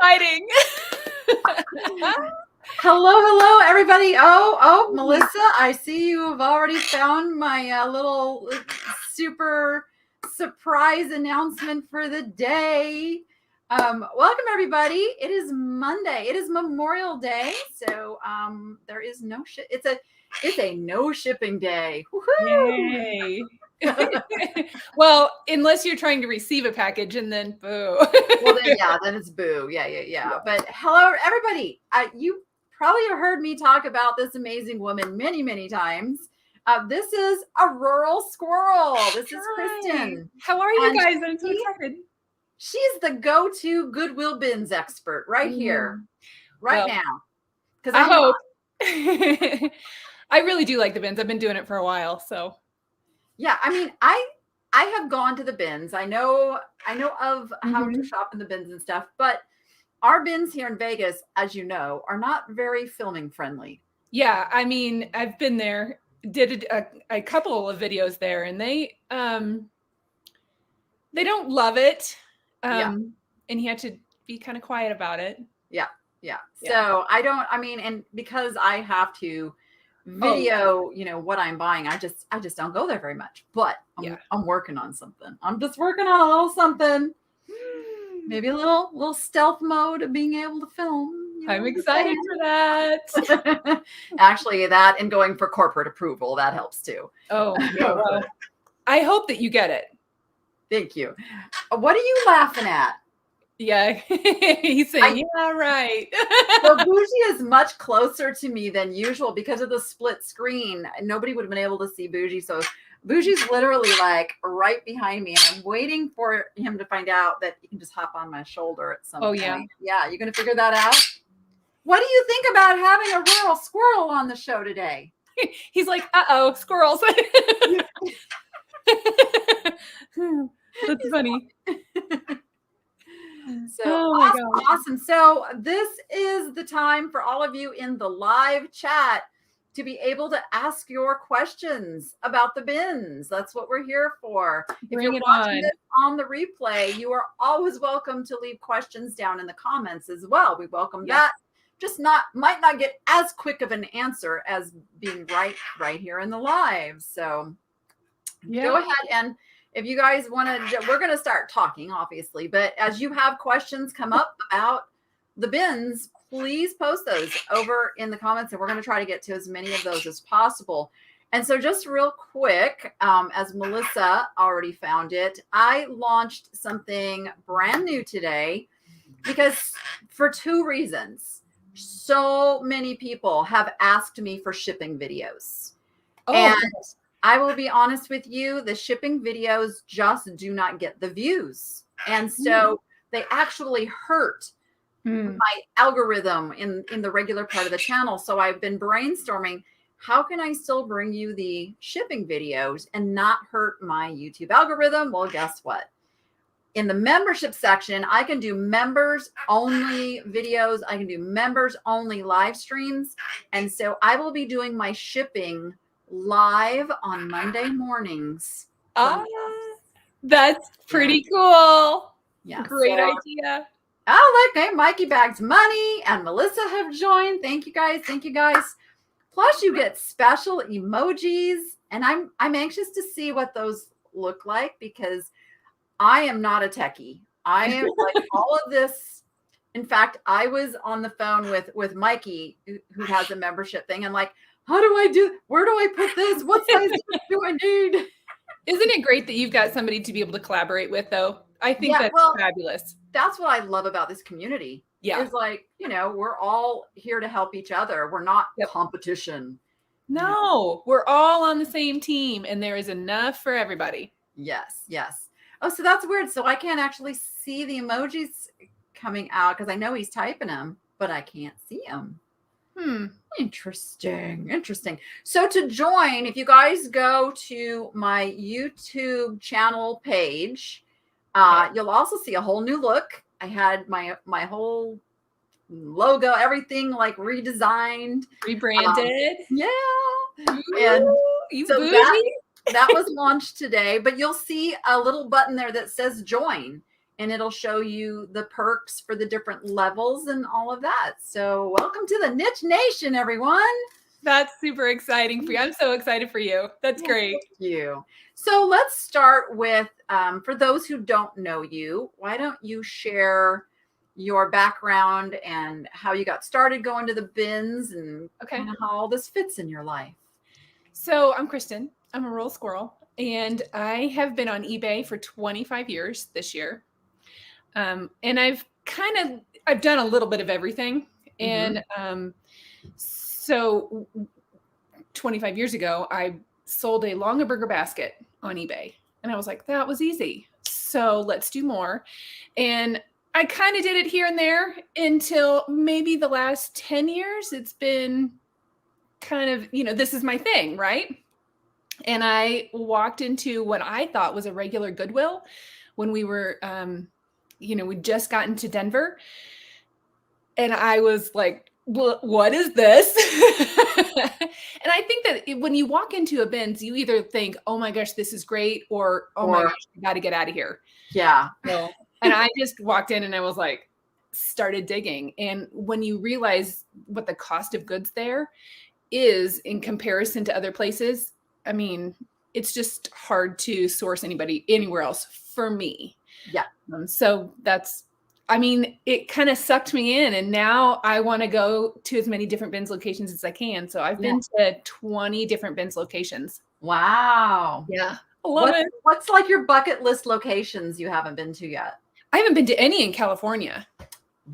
exciting. Hello, everybody. Oh, Melissa, I see you have already found my little super surprise announcement for the day. Welcome, everybody. It is Monday. It is Memorial Day, so there is no it's a no shipping day. Yay. Well, unless you're trying to receive a package and then boo. Well, then it's boo. Yeah. But hello, everybody. You probably have heard me talk about this amazing woman many times. This is a Rural Squirrel. This is Kristin. How are you guys? I'm so excited. She's the go-to Goodwill bins expert right here, now. Because I hope. I really do like the bins. I've been doing it for a while, so. Yeah, I mean, I have gone to the bins. I know of how to shop in the bins and stuff, but our bins here in Vegas, as you know, are not very filming friendly. Yeah, I mean, I've been there, did a couple of videos there, and they don't love it. And you have to be kind of quiet about it. Yeah. So and because I have to video, what I'm buying, I just don't go there very much, but I'm working on something. I'm just working on a little something, maybe a little stealth mode of being able to film. I'm excited for that. Actually, that and going for corporate approval, that helps too. Oh, well, I hope that you get it. Thank you. What are you laughing at? Yeah, he's saying, yeah, right. Well, Bougie is much closer to me than usual because of the split screen. Nobody would have been able to see Bougie. So Bougie's literally like right behind me. And I'm waiting for him to find out that he can just hop on my shoulder at some point. Yeah, you're going to figure that out? What do you think about having a Rural Squirrel on the show today? He's like, uh-oh, squirrels. That's funny. So awesome. So this is the time for all of you in the live chat to be able to ask your questions about the bins. That's what we're here for. If you're watching this on the replay, you are always welcome to leave questions down in the comments as well. We welcome that. Just might not get as quick of an answer as being right here in the live. So go ahead, and if you guys want to, we're going to start talking, obviously, but as you have questions come up about the bins, please post those over in the comments, and we're going to try to get to as many of those as possible. And so just real quick, as Melissa already found it, I launched something brand new today because for two reasons. So many people have asked me for shipping videos. And I will be honest with you, the shipping videos just do not get the views. And so they actually hurt my algorithm in the regular part of the channel. So I've been brainstorming, how can I still bring you the shipping videos and not hurt my YouTube algorithm? Well, guess what? In the membership section, I can do members only videos. I can do members only live streams. And so I will be doing my shipping live on Monday mornings. That's pretty cool. Yeah, great idea. Oh, look, hey, Mikey Bags Money and Melissa have joined. Thank you guys. Plus, you get special emojis, and I'm anxious to see what those look like because I am not a techie. I am like all of this. In fact, I was on the phone with Mikey, who has a membership thing, and like, where do I put this? What size do I need? Isn't it great that you've got somebody to be able to collaborate with, though? I think that's fabulous. That's what I love about this community. Yeah. It's like, we're all here to help each other. We're not competition. No, we're all on the same team, and there is enough for everybody. Yes. Oh, so that's weird. So I can't actually see the emojis coming out because I know he's typing them, but I can't see them. Interesting. So to join, if you guys go to my YouTube channel page, you'll also see a whole new look. I had my whole logo, everything like redesigned, rebranded. And so that was launched today, but you'll see a little button there that says join. and it'll show you the perks for the different levels and all of that. So welcome to the Niche Nation, everyone. That's super exciting for you. I'm so excited for you. That's great. Thank you. So let's start with, for those who don't know you, why don't you share your background and how you got started going to the bins and kind of how all this fits in your life. So I'm Kristin. I'm a Rural Squirrel, and I have been on eBay for 25 years this year. And I've done a little bit of everything. And so 25 years ago, I sold a Longaberger basket on eBay, and I was like, that was easy. So let's do more. And I kind of did it here and there until maybe the last 10 years. It's been kind of, this is my thing, right? And I walked into what I thought was a regular Goodwill when we were, we'd just gotten to Denver. And I was like, what is this? And I think that when you walk into a bins, you either think, oh my gosh, this is great, or my gosh, I got to get out of here. Yeah. So, and I just walked in and I was like, started digging. And when you realize what the cost of goods there is in comparison to other places, I mean, it's just hard to source anybody anywhere else for me. Yeah. So it kind of sucked me in, and now I want to go to as many different bins locations as I can. So I've been to 20 different bins locations. Wow. Yeah. I love it. What's like your bucket list locations you haven't been to yet? I haven't been to any in California.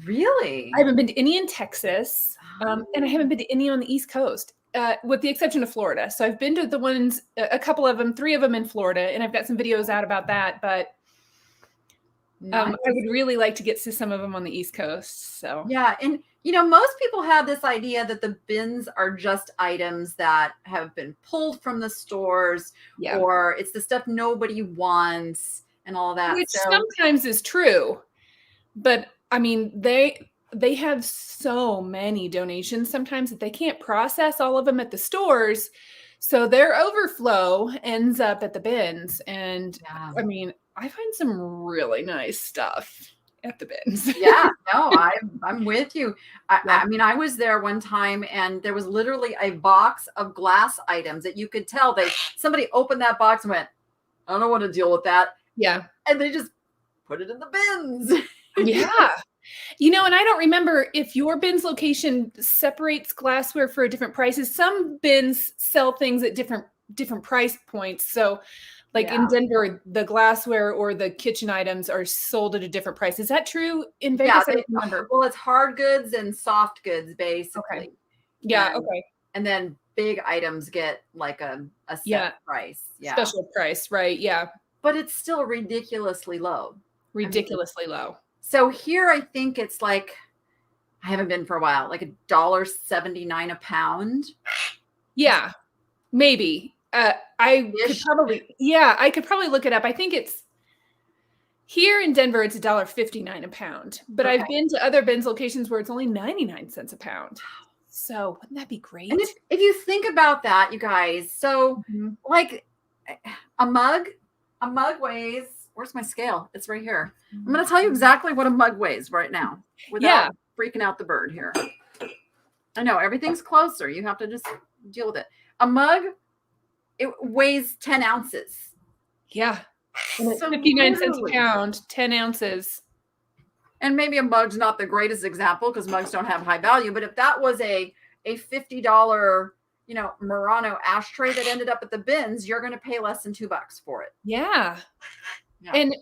Really? I haven't been to any in Texas. And I haven't been to any on the East Coast, with the exception of Florida. So I've been to the ones, a couple of them, 3 of them in Florida, and I've got some videos out about that. But I would really like to get to some of them on the East Coast. So yeah. And, most people have this idea that the bins are just items that have been pulled from the stores, or it's the stuff nobody wants and all that. Which sometimes is true. But I mean, they have so many donations sometimes that they can't process all of them at the stores. So their overflow ends up at the bins. And I mean, I find some really nice stuff at the bins. Yeah, no, I'm with you. I mean, I was there one time and there was literally a box of glass items that you could tell somebody opened that box and went, I don't want to deal with that. Yeah. And they just put it in the bins. Yeah. And I don't remember if your bins location separates glassware for different prices. Some bins sell things at different price points. So like in Denver, the glassware or the kitchen items are sold at a different price. Is that true in Vegas? I don't remember. Well, it's hard goods and soft goods, basically. Okay. Yeah. Okay. And then big items get like a set price. Yeah. Special price. Right. Yeah. But it's still ridiculously low. Ridiculously low. So here, I think it's like, I haven't been for a while, like $1.79 a pound. Yeah, maybe. I could probably look it up. I think it's here in Denver, it's $1.59 a pound, but I've been to other bins locations where it's only 99 cents a pound. So wouldn't that be great? And if you think about that, you guys, so like a mug weighs, where's my scale? It's right here. I'm going to tell you exactly what a mug weighs right now without freaking out the bird here. I know everything's closer. You have to just deal with it. A mug, it weighs 10 ounces. Yeah. And it's 59 cents a pound, 10 ounces. And maybe a mug's not the greatest example because mugs don't have high value. But if that was a $50, Murano ashtray that ended up at the bins, you're going to pay less than $2 for it. Yeah. And,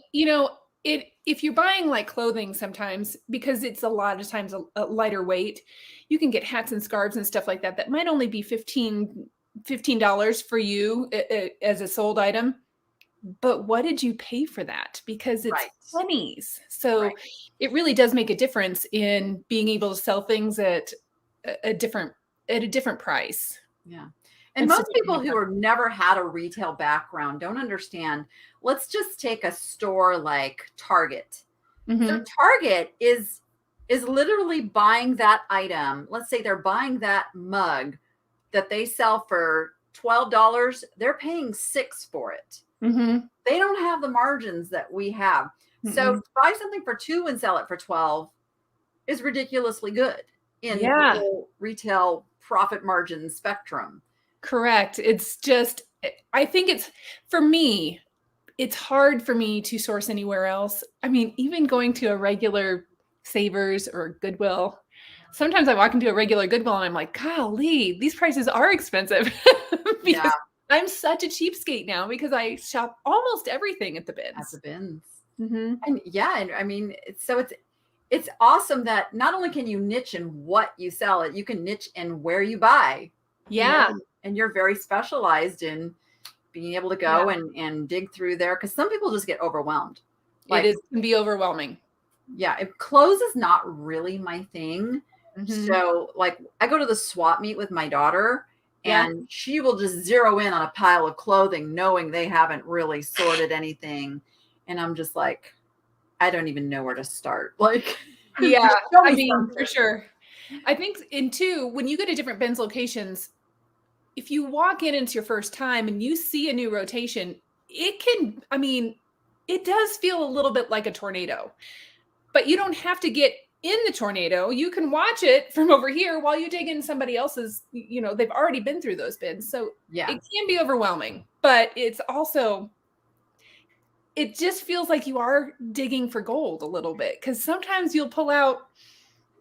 if you're buying like clothing sometimes, because it's a lot of times a lighter weight, you can get hats and scarves and stuff like that. That might only be $15 for you as a sold item. But what did you pay for that? Because it's pennies. So it really does make a difference in being able to sell things at a different price. Yeah. And most people who have never had a retail background don't understand. Let's just take a store like Target. So Target is literally buying that item. Let's say they're buying that mug that they sell for $12. They're paying $6 for it. They don't have the margins that we have. So buy something for $2 and sell it for $12 is ridiculously good in the whole retail profit margin spectrum. Correct. It's just, I think it's, for me, it's hard for me to source anywhere else. I mean, even going to a regular Savers or Goodwill, sometimes I walk into a regular Goodwill and I'm like, golly, these prices are expensive. Because I'm such a cheapskate now because I shop almost everything at the bins. At the bins. And and I mean, it's awesome that not only can you niche in what you sell, you can niche in where you buy. Yeah. You know, and you're very specialized in being able to go and dig through there, because some people just get overwhelmed. Like, it can be overwhelming. Yeah. If clothes is not really my thing. So like I go to the swap meet with my daughter and she will just zero in on a pile of clothing knowing they haven't really sorted anything. And I'm just like, I don't even know where to start. Like, yeah, I mean, for sure. I think when you go to different bins locations, if you walk in, it's your first time and you see a new rotation, it does feel a little bit like a tornado, but you don't have to get in the tornado. You can watch it from over here while you dig in somebody else's, they've already been through those bins. So it can be overwhelming, but it's also, it just feels like you are digging for gold a little bit, because sometimes you'll pull out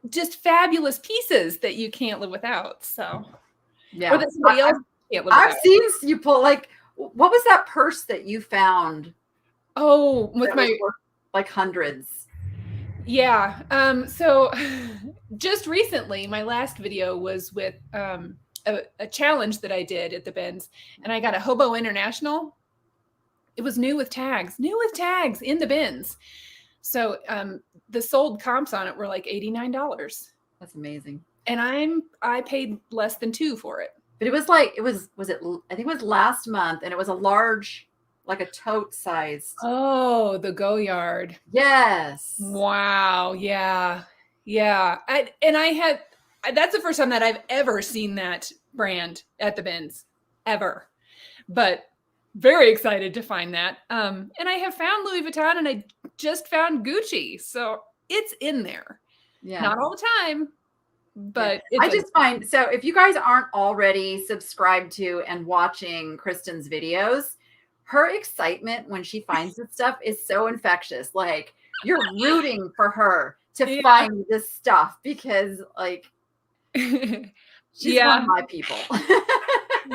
just fabulous pieces that you can't live without. So, or that somebody else can't live without. I've seen you pull, like, what was that purse that you found? Oh, with my like hundreds. Yeah. So just recently, my last video was with a challenge that I did at the bins, and I got a Hobo International. It was new with tags in the bins. So the sold comps on it were like $89. That's amazing. And I paid less than $2 for it. But it was like, I think it was last month, and it was a large, like a tote size. Oh, the Go Yard. Yes. Wow. Yeah. Yeah. That's the first time that I've ever seen that brand at the bins, ever. But very excited to find that. And I have found Louis Vuitton, and I just found Gucci. So it's in there. Yeah. Not all the time, but I just find, so if you guys aren't already subscribed to and watching Kristin's videos, her excitement when she finds this stuff is so infectious. Like, you're rooting for her to find this stuff, because like she's one of my people.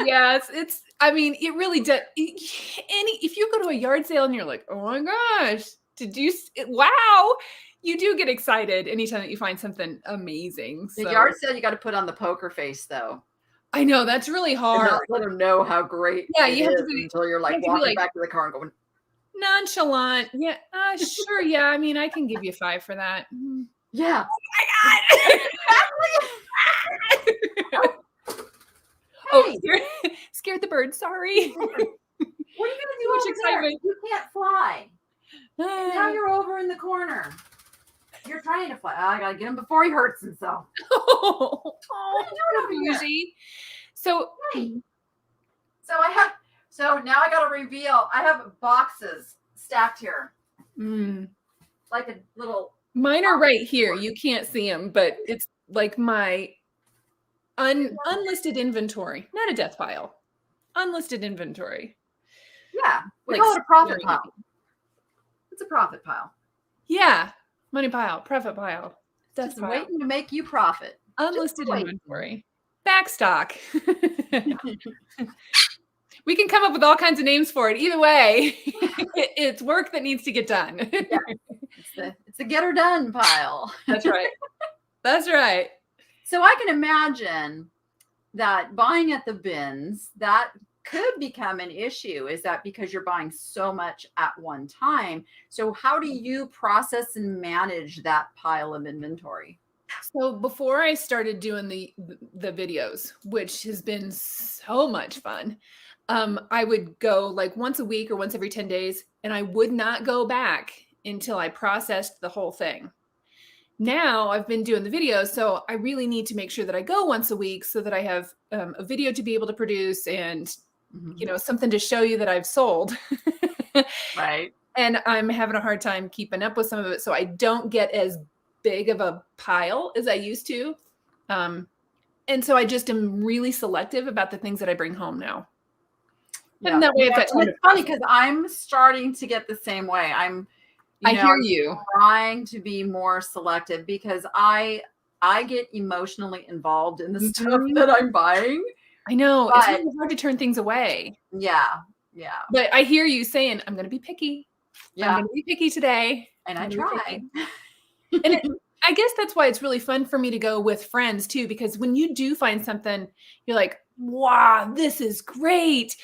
Yes, it really does. If you go to a yard sale and you're like, oh my gosh, wow, you do get excited anytime that you find something amazing. The yard sale, you got to put on the poker face though. I know, that's really hard. Let them know how great you have to be, until you're like walking back to the car and going nonchalant. Yeah, sure. Yeah, I can give you 5 for that. Yeah. Oh my God. Oh, scared the bird. Sorry. What are you going to do? Much excitement. You can't fly. And now you're over in the corner. You're trying to fly. Oh, I got to get him before he hurts himself. What are you doing over here? So now I got to reveal. I have boxes stacked here. Like a little. Mine are right here. You can't see them, but it's like my unlisted inventory, not a death pile. Unlisted inventory. Yeah. We call it a profit pile. It's a profit pile. Yeah. Money pile, profit pile. That's just waiting to make you profit. Unlisted inventory. Backstock. We can come up with all kinds of names for it. Either way, it's work that needs to get done. Yeah. It's a get her done pile. That's right. That's right. So I can imagine that buying at the bins, that could become an issue. Is that because you're buying so much at one time? So how do you process and manage that pile of inventory? So before I started doing the videos, which has been so much fun, I would go like once a week or once every 10 days, and I would not go back until I processed the whole thing. Now I've been doing the videos, so I really need to make sure that I go once a week so that I have a video to be able to produce and, something to show you that I've sold. Right. And I'm having a hard time keeping up with some of it. So I don't get as big of a pile as I used to. And so I just am really selective about the things that I bring home now. Yeah. And that way I've got time. It's funny because I'm starting to get the same way. I hear you. Trying to be more selective because I get emotionally involved in the stuff that I'm buying. I know. It's really hard to turn things away. Yeah. Yeah. But I hear you saying, I'm going to be picky. Yeah. I'm going to be picky today. And I try. And I guess that's why it's really fun for me to go with friends too, because when you do find something, you're like, wow, this is great.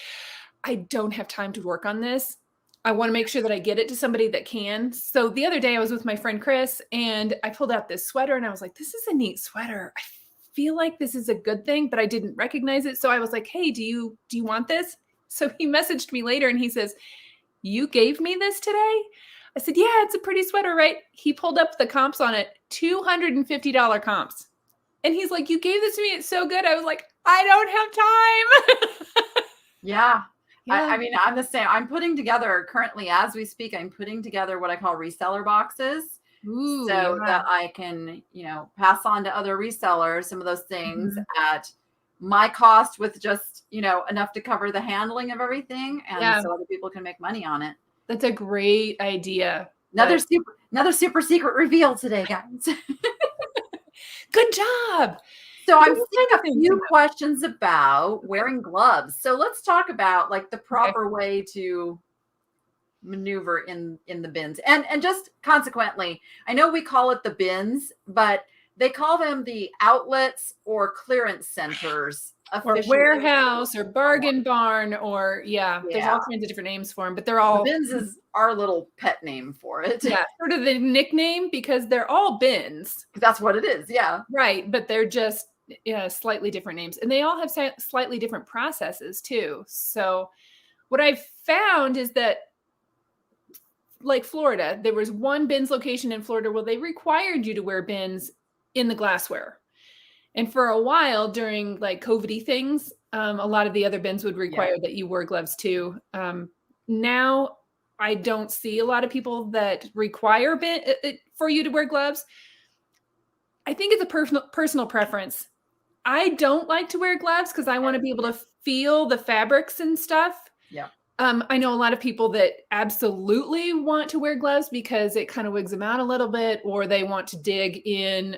I don't have time to work on this. I want to make sure that I get it to somebody that can. So the other day I was with my friend Chris and I pulled out this sweater and I was like, this is a neat sweater. I feel like this is a good thing, but I didn't recognize it. So I was like, hey, do you want this? So he messaged me later and he says, you gave me this today? I said, yeah, it's a pretty sweater, right? He pulled up the comps on it, $250 comps. And he's like, you gave this to me. It's so good. I was like, I don't have time. Yeah. I mean, I'm the same. I'm putting together currently as we speak, I'm putting together what I call reseller boxes. Ooh, that I can, pass on to other resellers, some of those things at my cost with just, enough to cover the handling of everything. And so other people can make money on it. That's a great idea. Another super secret reveal today, guys. Good job. So I'm seeing a few questions about wearing gloves. So let's talk about like the proper way to maneuver in the bins. And just consequently, I know we call it the bins, but they call them the outlets or clearance centers. Or warehouse or bargain barn or there's all kinds of different names for them, but they're all. The bins is our little pet name for it. Yeah, sort of the nickname because they're all bins. That's what it is. Yeah. Right. But they're just slightly different names. And they all have slightly different processes too. So what I've found is that like Florida, there was one bins location in Florida where they required you to wear bins in the glassware. And for a while during like COVID-y things, a lot of the other bins would require that you wear gloves too. Now I don't see a lot of people that require for you to wear gloves. I think it's a personal preference. I don't like to wear gloves because I want to be able to feel the fabrics and stuff. Yeah. I know a lot of people that absolutely want to wear gloves because it kind of wigs them out a little bit, or they want to dig in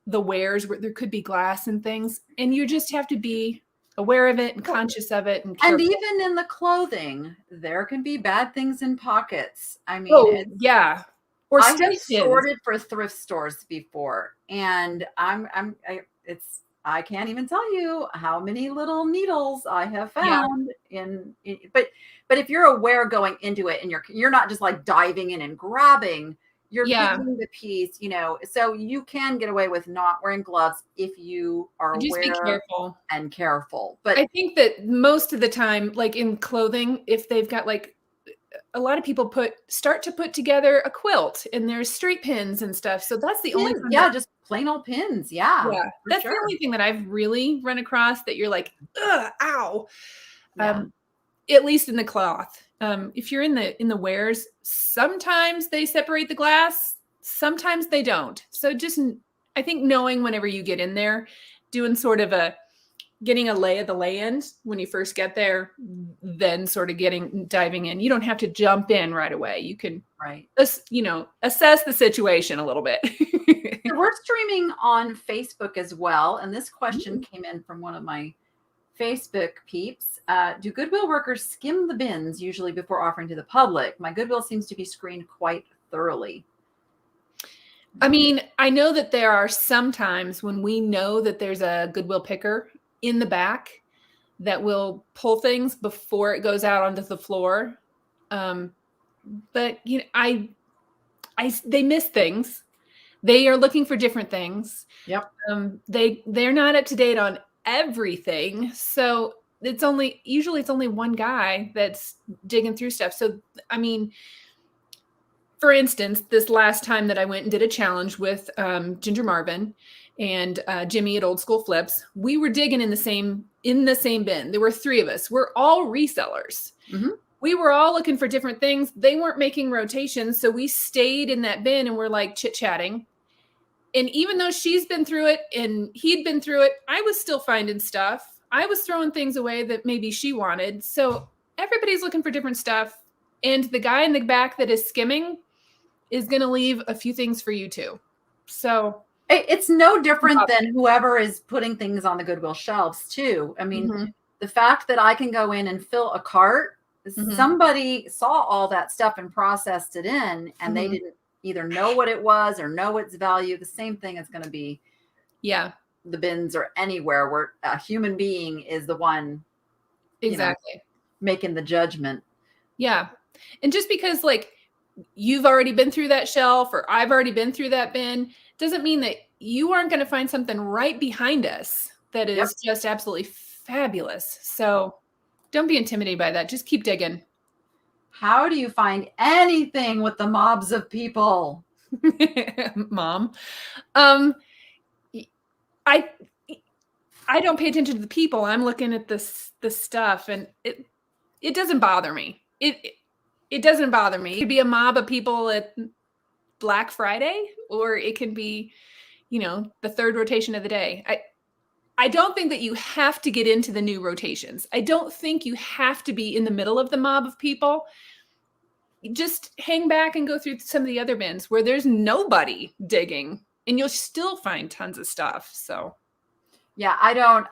the wares where there could be glass and things. And you just have to be aware of it and conscious of it. And even in the clothing, there can be bad things in pockets. I mean, Or I have sorted for thrift stores before, and I can't even tell you how many little needles I have found but if you're aware going into it and you're not just like diving in and grabbing, you're picking the piece, so you can get away with not wearing gloves if you are just aware be careful and careful. But I think that most of the time, like in clothing, if they've got like a lot of people start to put together a quilt and there's straight pins and stuff. So that's the only just plain old pins. Yeah. That's the only thing that I've really run across that you're like, ugh, ow. At least in the cloth. If you're in the wares, sometimes they separate the glass, sometimes they don't. So just, I think knowing whenever you get in there, doing sort of getting a lay of the land when you first get there, then sort of diving in. You don't have to jump in right away. You can, assess the situation a little bit. So we're streaming on Facebook as well. And this question came in from one of my Facebook peeps. Do Goodwill workers skim the bins usually before offering to the public? My Goodwill seems to be screened quite thoroughly. I mean, I know that there are some times when we know that there's a Goodwill picker in the back that will pull things before it goes out onto the floor. But they miss things. They are looking for different things. Yep. They're not up to date on everything. So it's only one guy that's digging through stuff. So, I mean, for instance, this last time that I went and did a challenge with Ginger Marvin and Jimmy at Old School Flips, we were digging in the same bin. There were 3 of us. We're all resellers. we were all looking for different things. They weren't making rotations. So we stayed in that bin and we're like chit-chatting. And even though she's been through it and he'd been through it, I was still finding stuff. I was throwing things away that maybe she wanted. So everybody's looking for different stuff. And the guy in the back that is skimming is going to leave a few things for you too. So it's no different than whoever is putting things on the Goodwill shelves too. I mean, the fact that I can go in and fill a cart, somebody saw all that stuff and processed it in, and they didn't either know what it was or know its value. The same thing is going to be the bins or anywhere where a human being is the one making the judgment. Yeah. And just because like you've already been through that shelf or I've already been through that bin doesn't mean that you aren't going to find something right behind us that is just absolutely fabulous. So don't be intimidated by that. Just keep digging. How do you find anything with the mobs of people? Mom. I don't pay attention to the people. I'm looking at the stuff, and it doesn't bother me. It doesn't bother me. It could be a mob of people at Black Friday, or it can be, the third rotation of the day. I don't think that you have to get into the new rotations. I don't think you have to be in the middle of the mob of people. Just hang back and go through some of the other bins where there's nobody digging, and you'll still find tons of stuff. So yeah, I don't,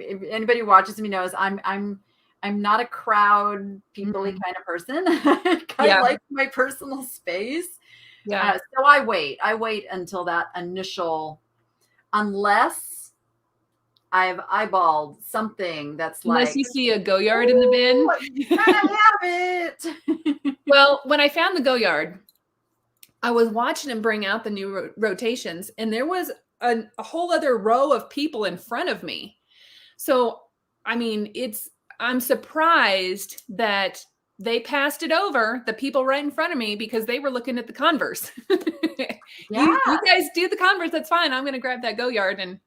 if anybody who watches me knows I'm not a crowd people-y kind of person. I like my personal space. Yeah. So I wait until that initial, unless I've eyeballed something that's unless you see a go yard in the bin. I have it. Well, when I found the go yard, I was watching him bring out the new rotations, and there was a whole other row of people in front of me. So, I mean, I'm surprised that they passed it over, the people right in front of me, because they were looking at the Converse. You guys do the Converse. That's fine. I'm going to grab that go yard. And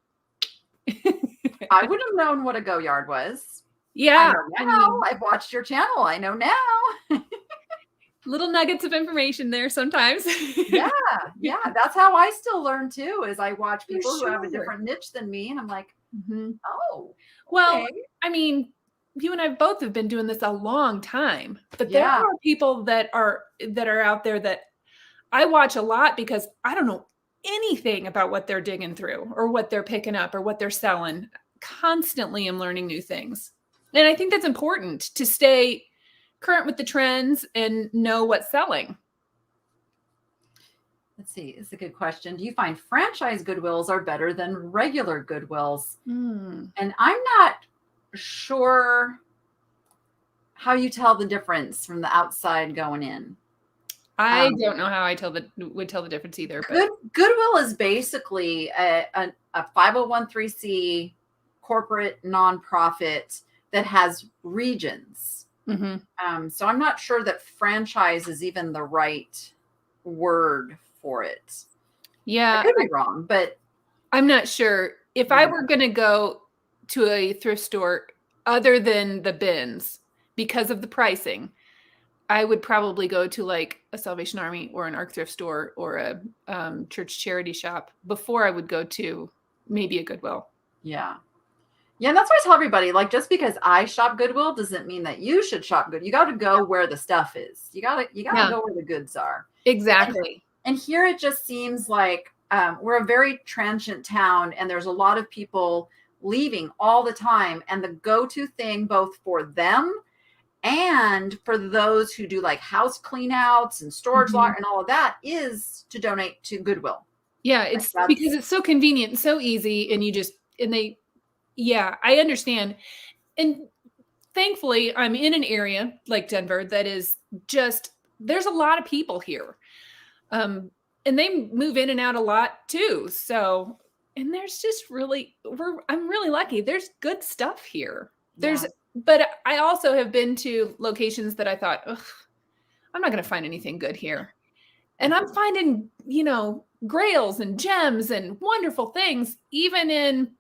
I would have known what a go yard was. Yeah. I know. I've watched your channel. I know now. Little nuggets of information there sometimes. Yeah. That's how I still learn too, is I watch people who have a different niche than me. And I'm like, oh, well, I mean, you and I both have been doing this a long time, but there are people that are out there that I watch a lot because I don't know anything about what they're digging through or what they're picking up or what they're selling. Constantly I'm learning new things. And I think that's important to stay current with the trends and know what's selling. Let's see. It's a good question. Do you find franchise Goodwills are better than regular Goodwills? And I'm not sure how you tell the difference from the outside going in. I don't know how I would tell the difference either. But Goodwill is basically a 501(c) corporate nonprofit that has regions. So I'm not sure that franchise is even the right word for it. Yeah, I could be wrong, but I'm not sure. If I were going to go to a thrift store other than the bins because of the pricing, I would probably go to like a Salvation Army or an ARC thrift store or a church charity shop before I would go to maybe a Goodwill. Yeah. And that's why I tell everybody, like, just because I shop Goodwill doesn't mean that you should shop Goodwill. You got to go where the stuff is. You got to go where the goods are. Exactly. And here it just seems like we're a very transient town, and there's a lot of people leaving all the time. And the go-to thing, both for them and for those who do like house clean outs and storage lot and all of that, is to donate to Goodwill. Yeah, it's because it's so convenient and so easy, and I understand. And thankfully, I'm in an area like Denver that is just, there's a lot of people here. And they move in and out a lot too. So, and there's just I'm really lucky. There's good stuff here. But I also have been to locations that I thought, I'm not going to find anything good here. And I'm finding, grails and gems and wonderful things, even in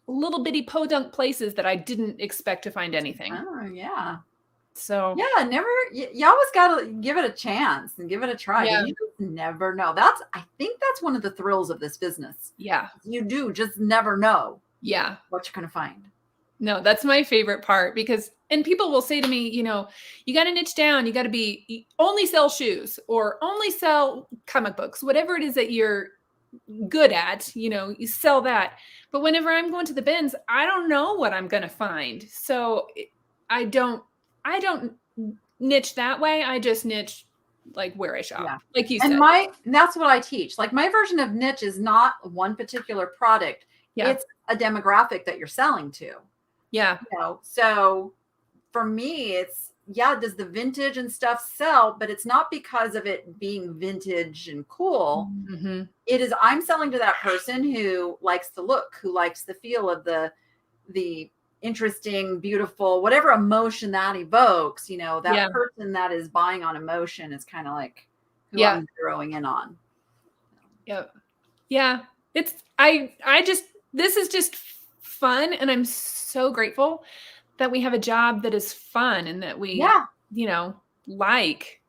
little bitty podunk places that I didn't expect to find anything. Oh, yeah. So yeah, never, you always got to give it a chance and give it a try. yeah, You just never know. I think that's one of the thrills of this business. yeah, You do just never know yeah. what you're going to find. No, that's my favorite part because, and people will say to me, you know, you got to niche down. You got to only sell shoes or only sell comic books, whatever it is that you're good at, you know, you sell that. But whenever I'm going to the bins, I don't know what I'm going to find. So I don't niche that way. I just niche like where I shop, Yeah. like you And said. that's what I teach. Like my version of niche is not one particular product. Yeah. It's a demographic that you're selling to. Yeah. You know, so for me, it's, yeah, does the vintage and stuff sell? But it's not because of it being vintage and cool. Mm-hmm. It is, I'm selling to that person who likes the look, who likes the feel of the interesting, beautiful, whatever emotion that evokes, you know, that Yeah. person that is buying on emotion is kind of like who Yeah. I'm zeroing in on. Yep. Yeah. It's, this is just fun. And I'm so grateful that we have a job that is fun and that we, you know, like.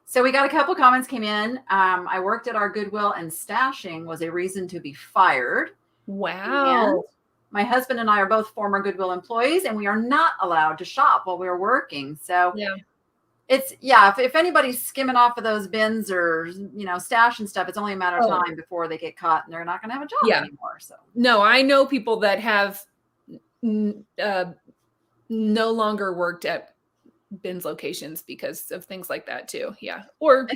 So we got a couple comments came in. I worked at our Goodwill and stashing was a reason to be fired. Wow. And my husband and I are both former Goodwill employees and we are not allowed to shop while we're working. So yeah. It's, if anybody's skimming off of those bins or, you know, stash and stuff, it's only a matter of time before they get caught and they're not going to have a job anymore. So no, I know people that have no longer worked at bins locations because of things like that too. Yeah. Or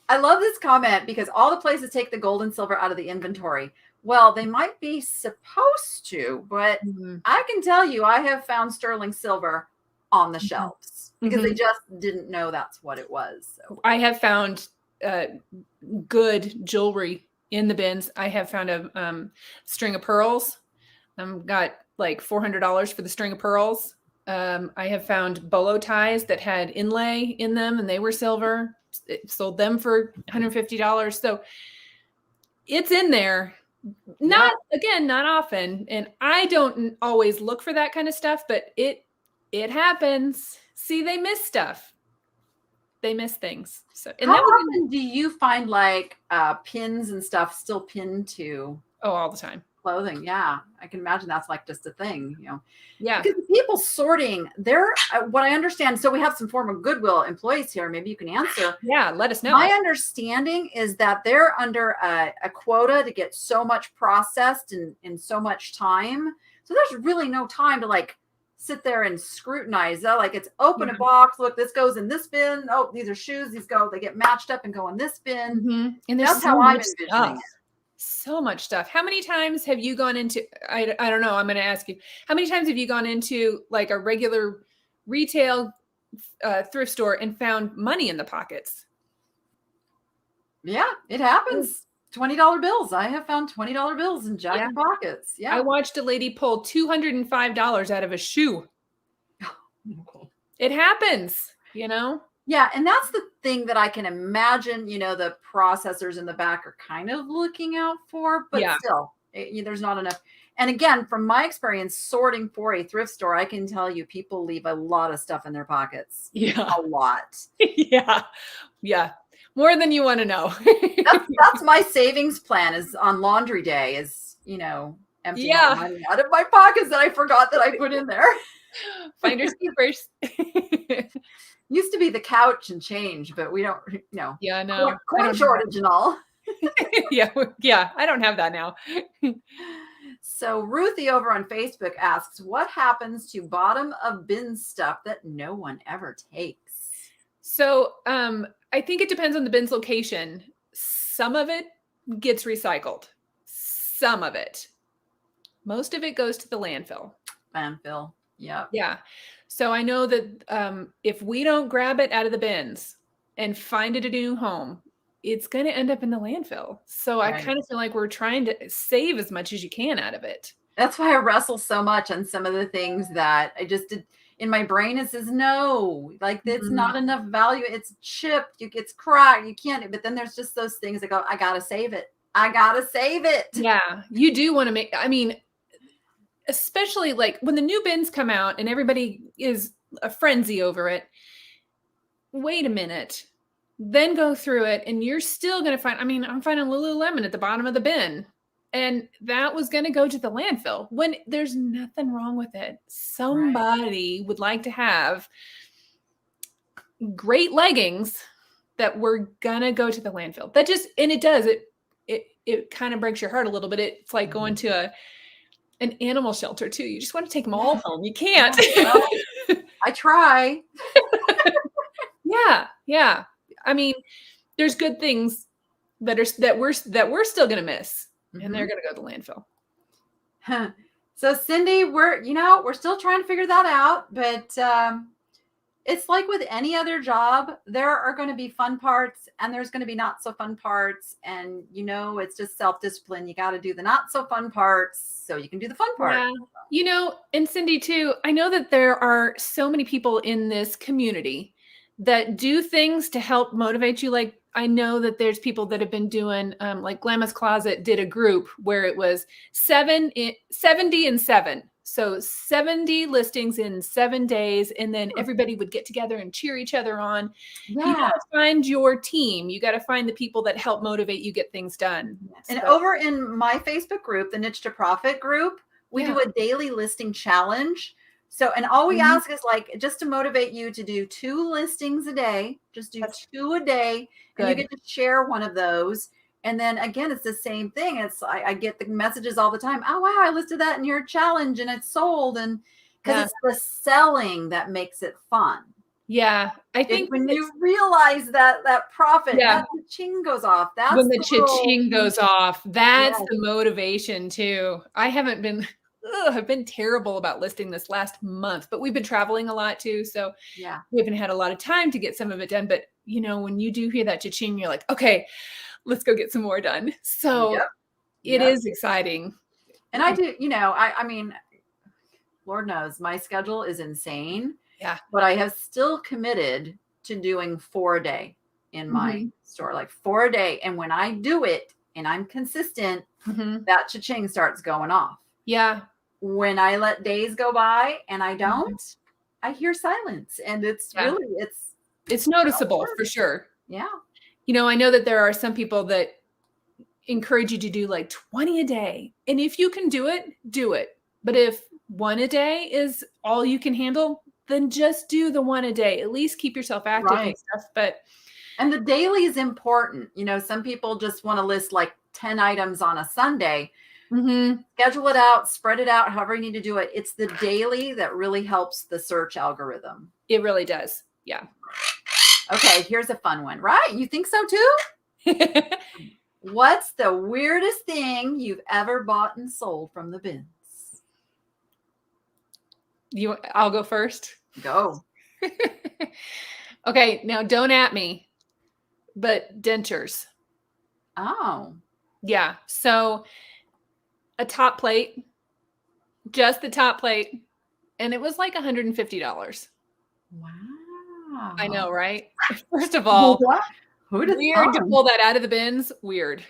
I love this comment because all the places take the gold and silver out of the inventory. Well, they might be supposed to, but I can tell you, I have found sterling silver on the shelves because they just didn't know that's what it was. So. I have found good jewelry in the bins. I have found a string of pearls. Got like $400 for the string of pearls. I have found bolo ties that had inlay in them and they were silver. It sold them for $150. So it's in there. Not often. And I don't always look for that kind of stuff, but it happens. See, they miss stuff. They miss things. So, and how often do you find like pins and stuff still pinned to? Oh, all the time. Clothing. Yeah. I can imagine that's like just a thing, you know. Yeah. Because people sorting, they're what I understand. So we have some former Goodwill employees here. Maybe you can answer. Yeah. Let us know. My understanding is that they're under a quota to get so much processed in so much time. So there's really no time to like sit there and scrutinize that. Like it's open a box. Look, this goes in this bin. Oh, these are shoes. They get matched up and go in this bin. And that's how I'm envisioning it. So much stuff. How many times have you gone into, I don't know, I'm going to ask you, how many times have you gone into like a regular retail thrift store and found money in the pockets? Yeah, it happens. $20 bills. I have found $20 bills in jacket pockets. Yeah. I watched a lady pull $205 out of a shoe. It happens, you know? Yeah. And that's the thing that I can imagine, you know, the processors in the back are kind of looking out for, but still there's not enough. And again, from my experience sorting for a thrift store, I can tell you people leave a lot of stuff in their pockets. Yeah. A lot. Yeah. Yeah. More than you want to know. that's my savings plan is on laundry day is, you know, emptying money out of my pockets that I forgot that I put in there. Finders keepers. Used to be the couch and change, but we don't, you know. Yeah, no. Coin shortage and all. Yeah. I don't have that now. So Ruthie over on Facebook asks, what happens to bottom of bin stuff that no one ever takes? So I think it depends on the bin's location. Some of it gets recycled. Some of it. Most of it goes to the landfill. Landfill. Yeah. Yeah. So I know that if we don't grab it out of the bins and find it a new home, it's going to end up in the landfill. So I kind of feel like we're trying to save as much as you can out of it. That's why I wrestle so much on some of the things that I just did. In my brain, it says, no, like it's not enough value. It's chipped. It's cracked. You can't. But then there's just those things that go, I got to save it. I got to save it. Yeah. You do want to make, I mean, especially like when the new bins come out and everybody is a frenzy over it. Wait a minute. Then go through it and you're still going to find, I mean, I'm finding Lululemon at the bottom of the bin. And that was going to go to the landfill when there's nothing wrong with it. Somebody would like to have great leggings that were going to go to the landfill. That just, and it does, it kind of breaks your heart a little bit. It's like going to an animal shelter too. You just want to take them all home. You can't. Well, I try. Yeah. I mean, there's good things that we're still going to miss, and they're going to go to the landfill. So Cindy, we're still trying to figure that out, but it's like with any other job, there are going to be fun parts and there's going to be not so fun parts. And, it's just self-discipline. You got to do the not so fun parts so you can do the fun part. Yeah. And Cindy too, I know that there are so many people in this community that do things to help motivate you. Like, I know that there's people that have been doing, like Glamma's Closet did a group where it was 70 and 7. So 70 listings in 7 days. And then everybody would get together and cheer each other on. Yeah. You got to find your team. You got to find the people that help motivate you get things done. And over in my Facebook group, the Niche to Profit group, we do a daily listing challenge. So, and all we ask is like, just to motivate you to do 2 listings a day, just do 2 a day. And you get to share one of those. And then again, it's the same thing. I get the messages all the time. Oh, wow, I listed that in your challenge and it's sold. And because it's the selling that makes it fun. Yeah. I think when you realize that profit, that cha-ching goes off. That's when the cha-ching goes off. That's the motivation too. I've been terrible about listing this last month, but we've been traveling a lot too. So we haven't had a lot of time to get some of it done. But when you do hear that cha-ching, you're like, okay, let's go get some more done. So it is exciting. And I do, I mean, Lord knows my schedule is insane. Yeah. But I have still committed to doing 4 a day in my store, like 4 a day. And when I do it and I'm consistent, that cha-ching starts going off. Yeah. When I let days go by and I don't, I hear silence. And it's really, it's noticeable for sure. Yeah. I know that there are some people that encourage you to do like 20 a day. And if you can do it, do it. But if 1 a day is all you can handle, then just do the 1 a day. At least keep yourself active and stuff. And the daily is important. Some people just want to list like 10 items on a Sunday. Schedule it out, spread it out, however you need to do it. It's the daily that really helps the search algorithm. It really does. Yeah. Okay, here's a fun one, right? You think so too? What's the weirdest thing you've ever bought and sold from the bins? I'll go first. Go. Okay, now don't at me, but dentures. Oh. Yeah. So a top plate, just the top plate, and it was like $150. Wow. I know, right? First of all, weird to pull that out of the bins. Weird.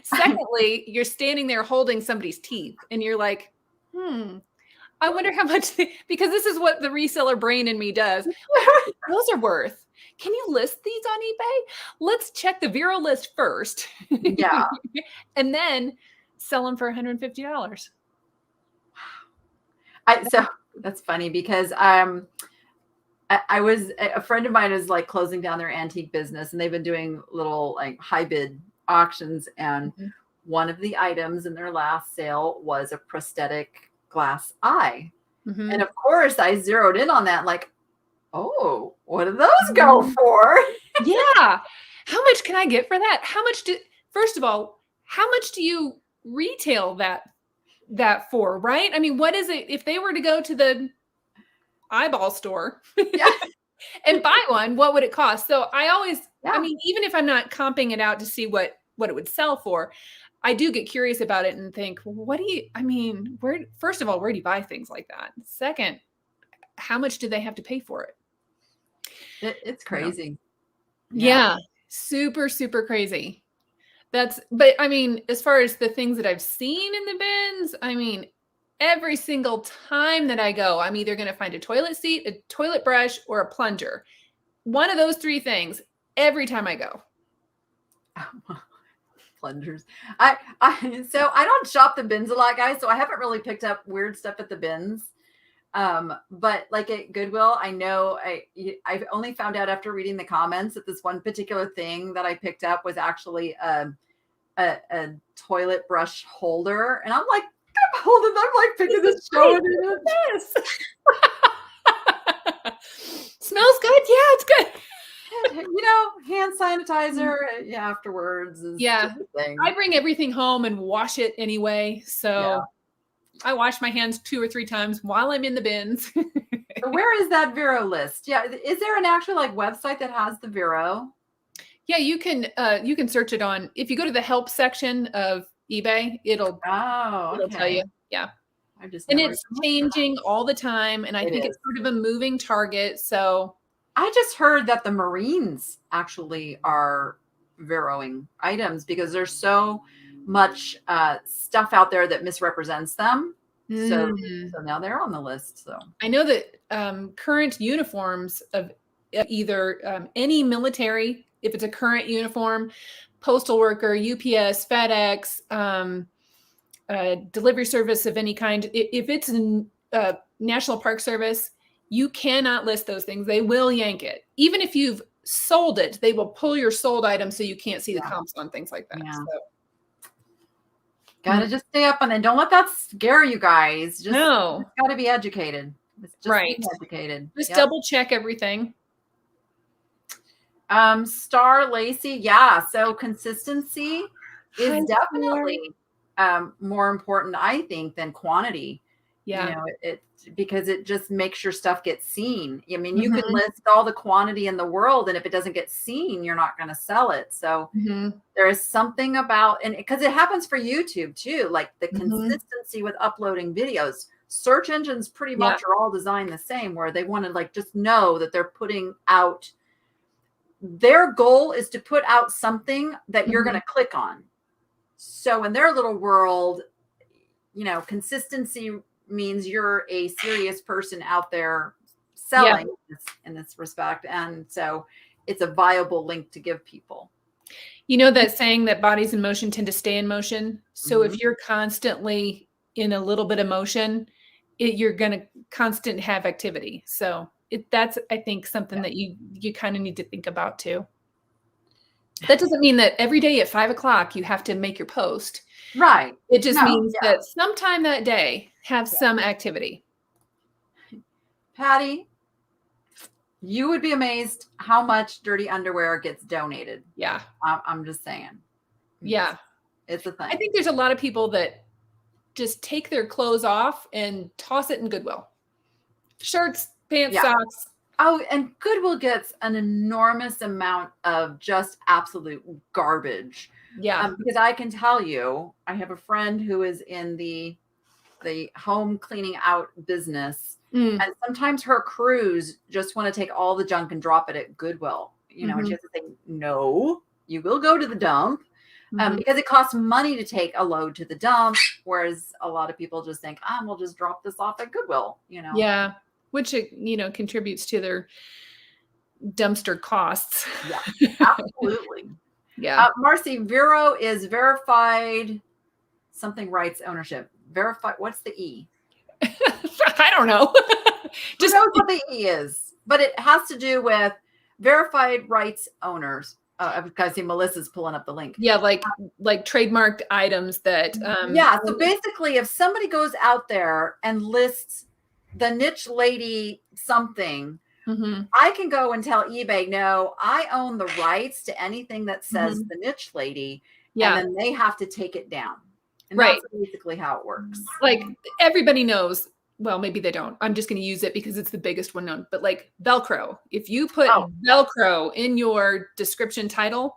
Secondly, you're standing there holding somebody's teeth and you're like, I wonder how much, because this is what the reseller brain in me does. Those are worth. Can you list these on eBay? Let's check the Vero list first. Yeah. And then sell them for $150. So that's funny because I was, a friend of mine is like closing down their antique business and they've been doing little like high bid auctions. And one of the items in their last sale was a prosthetic glass eye. And of course I zeroed in on that. Like, oh, what do those go for? Yeah. How much can I get for that? First of all, how much do you retail that for, right? I mean, what is it if they were to go to the eyeball store and buy one, what would it cost? So I always, I mean, even if I'm not comping it out to see what it would sell for, I do get curious about it and think, well, first of all, where do you buy things like that? Second, how much do they have to pay for it? It's crazy. Yeah. Super, super crazy. But I mean, as far as the things that I've seen in the bins, I mean, every single time that I go, I'm either going to find a toilet seat, a toilet brush, or a plunger. One of those three things every time I go. Plungers. So I don't shop the bins a lot, guys. So I haven't really picked up weird stuff at the bins. But like at Goodwill, I know I've only found out after reading the comments that this one particular thing that I picked up was actually a toilet brush holder. And I'm like, I'm like picking this showing it. Yes. Smells good. Yeah, it's good. Hand sanitizer afterwards is just a thing. I bring everything home and wash it anyway. So I wash my hands 2 or 3 times while I'm in the bins. So where is that Vero list? Yeah. Is there an actual website that has the Vero? Yeah, you can search it on, if you go to the help section of eBay, it'll tell you. Yeah. And it's changing all the time. And I think it's sort of a moving target. So I just heard that the Marines actually are Veroing items because there's so much stuff out there that misrepresents them. So now they're on the list. So I know that current uniforms of either any military, if it's a current uniform, postal worker, UPS, FedEx, delivery service of any kind, if it's a National Park Service, you cannot list those things. They will yank it. Even if you've sold it, they will pull your sold item so you can't see the comps on things like that. Yeah. So. Gotta just stay up on it. Don't let that scare you guys. Just gotta be educated. Just right. Be educated. Just double check everything. Star Lacey. Yeah. So consistency is definitely more important, I think, than quantity. Yeah. Because it just makes your stuff get seen. I mean, you can list all the quantity in the world, and if it doesn't get seen, you're not going to sell it. So there is something about, and because it happens for YouTube too, like the consistency with uploading videos. Search engines pretty much are all designed the same, where they want to just know that they're putting out. Their goal is to put out something that you're going to click on. So in their little world, consistency means you're a serious person out there selling in this respect. And so it's a viable link to give people. You know that saying that bodies in motion tend to stay in motion. So if you're constantly in a little bit of motion, you're going to constant have activity. So that's, I think, something that you kind of need to think about too. That doesn't mean that every day at 5 o'clock you have to make your post. Right. It just means that sometime that day have some activity. Patty, you would be amazed how much dirty underwear gets donated. Yeah. I'm just saying. Yeah. It's a thing. I think there's a lot of people that just take their clothes off and toss it in Goodwill. Shirts, pants, socks. Oh, and Goodwill gets an enormous amount of just absolute garbage. Yeah. Because I can tell you, I have a friend who is in the home cleaning out business. And sometimes her crews just want to take all the junk and drop it at Goodwill, and she has to say, no, you will go to the dump because it costs money to take a load to the dump. Whereas a lot of people just think, we'll just drop this off at Goodwill, Yeah. Which, contributes to their dumpster costs. Yeah, absolutely. Yeah. Marcy, Vero is verified something rights ownership. Verified. What's the E? I don't know. Just knows what the E is, but it has to do with verified rights owners. Because see, Melissa's pulling up the link. Yeah, like trademarked items that. So basically, if somebody goes out there and lists the niche lady something, I can go and tell eBay, no, I own the rights to anything that says the niche lady. Yeah. And then they have to take it down. And that's basically how it works. Like everybody knows, well, maybe they don't. I'm just going to use it because it's the biggest one known. But like Velcro, if you put Velcro in your description title,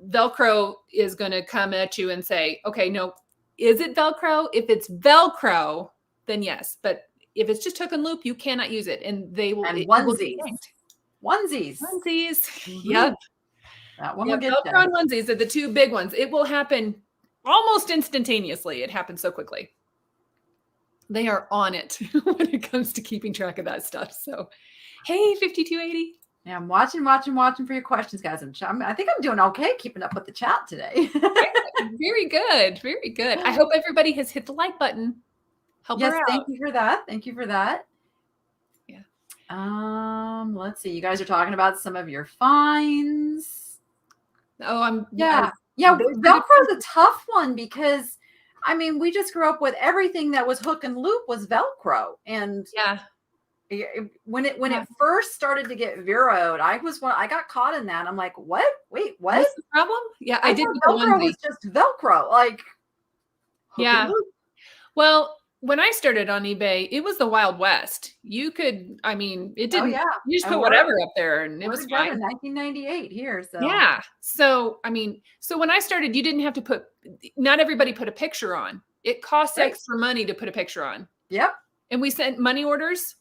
Velcro is going to come at you and say, okay, no, is it Velcro? If it's Velcro, then yes. But if it's just hook and loop, you cannot use it. And they will. And onesies. Yep. That one will get Velcro and onesies are the two big ones. It will happen almost instantaneously. It happens so quickly. They are on it when it comes to keeping track of that stuff. So, hey, 5280. Yeah, I'm watching for your questions, guys. I think I'm doing okay keeping up with the chat today. Very good. Very good. I hope everybody has hit the like button. Help her out. Thank you for that. Thank you for that. Yeah. Let's see. You guys are talking about some of your finds. Oh, Velcro's a tough one because I mean, we just grew up with everything that was hook and loop was Velcro. And yeah, when it first started to get Veroed, I got caught in that. I'm like, what? Wait, what? What's the problem? Yeah, I did. Velcro was just Velcro, like hook and loop. Well, when I started on eBay, it was the Wild West. You could, I mean, it didn't. You just put whatever up there, and it was fine. 1998 here, so yeah. So I mean, so when I started, you didn't have to put. Not everybody put a picture on. It costs extra money to put a picture on. Yep. And we sent money orders.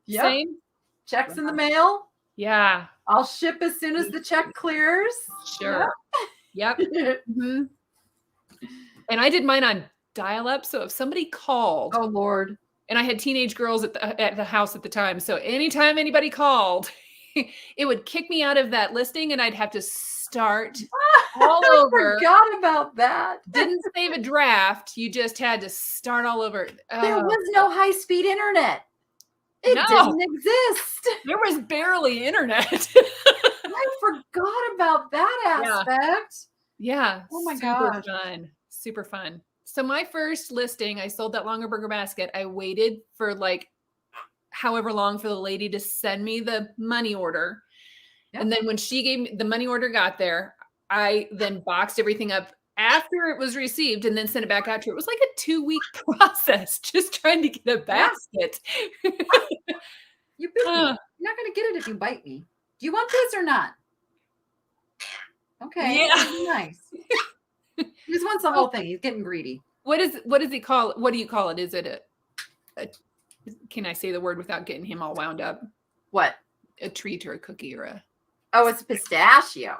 Yep. Same. Checks in the mail. Yeah. I'll ship as soon as the check clears. Sure. Yep. Mm-hmm. And I did mine on dial-up. So if somebody called, oh Lord, and I had teenage girls at the house at the time, so anytime anybody called, it would kick me out of that listing, and I'd have to start all over. I forgot about that. Didn't save a draft. You just had to start all over. There was no high-speed internet. It didn't exist. There was barely internet. I forgot about that aspect. Yeah. Oh my gosh. Super fun. So my first listing, I sold that longer burger basket. I waited for like however long for the lady to send me the money order. Yep. And then when she gave me the money order got there, I then boxed everything up after it was received and then sent it back out to her. It was like a 2-week process just trying to get a basket. You bit me. You're not going to get it if you bite me. Do you want this or not? Okay. Yeah. Nice. He just wants the whole thing. He's getting greedy. What does he call it? What do you call it? Is it can I say the word without getting him all wound up? What? A treat or a cookie or a... Oh, it's a pistachio.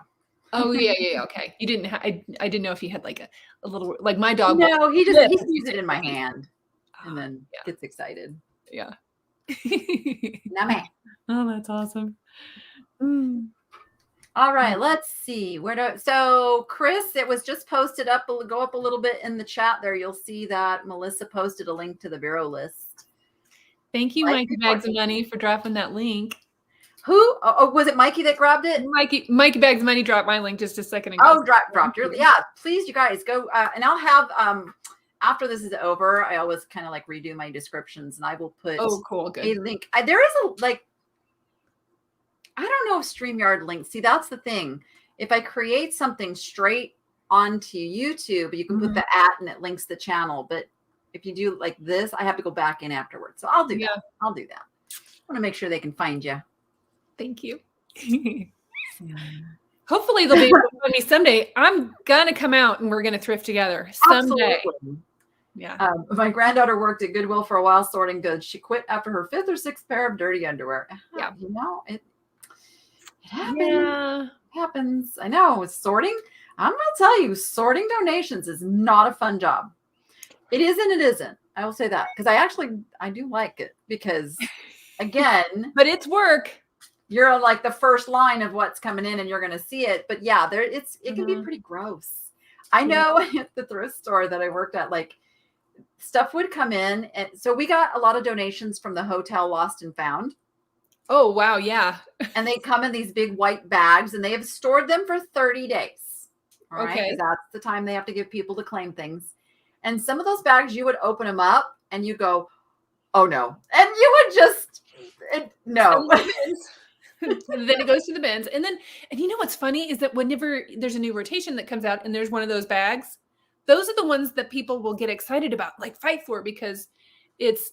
Oh yeah. Okay. You didn't. I didn't know if he had like a little, like my dog. No, he sees it in my hand and then gets excited. Yeah. Name. Oh, that's awesome. All right, let's see. So Chris, it was just posted up. Go up a little bit in the chat there. You'll see that Melissa posted a link to the Vero list. Thank you, Mikey Bags of Money, for dropping that link. Who? Oh, was it Mikey that grabbed it? Mikey Bags of Money dropped my link just a second ago. Oh, dropped your. Yeah, please, you guys go. And I'll have after this is over, I always kind of like redo my descriptions, and I will put good a link. There is a like. I don't know if StreamYard links. See, that's the thing. If I create something straight onto YouTube, you can put the @ and it links the channel. But if you do like this, I have to go back in afterwards. So I'll do that. I'll do that. I want to make sure they can find you. Thank you. Hopefully they'll be able to find me someday. I'm gonna come out and we're gonna thrift together someday. Absolutely. Yeah. My granddaughter worked at Goodwill for a while sorting goods. She quit after her 5th or 6th pair of dirty underwear. Yeah. You know, it happens. Yeah. It happens. I know. It's sorting. I'm going to tell you, sorting donations is not a fun job. It is and it isn't. I will say that because I do like it because, again, but it's work. You're on like the first line of what's coming in, and you're going to see it. But yeah, it can be pretty gross. I know at the thrift store that I worked at, like stuff would come in, and so we got a lot of donations from the hotel Lost and Found. Oh, wow. Yeah. And they come in these big white bags and they have stored them for 30 days. All right? Okay. That's the time they have to give people to claim things. And some of those bags, you would open them up and you go, oh no. And you would just, no. Then it goes to the bins. And you know what's funny is that whenever there's a new rotation that comes out and there's one of those bags, those are the ones that people will get excited about, like fight for, because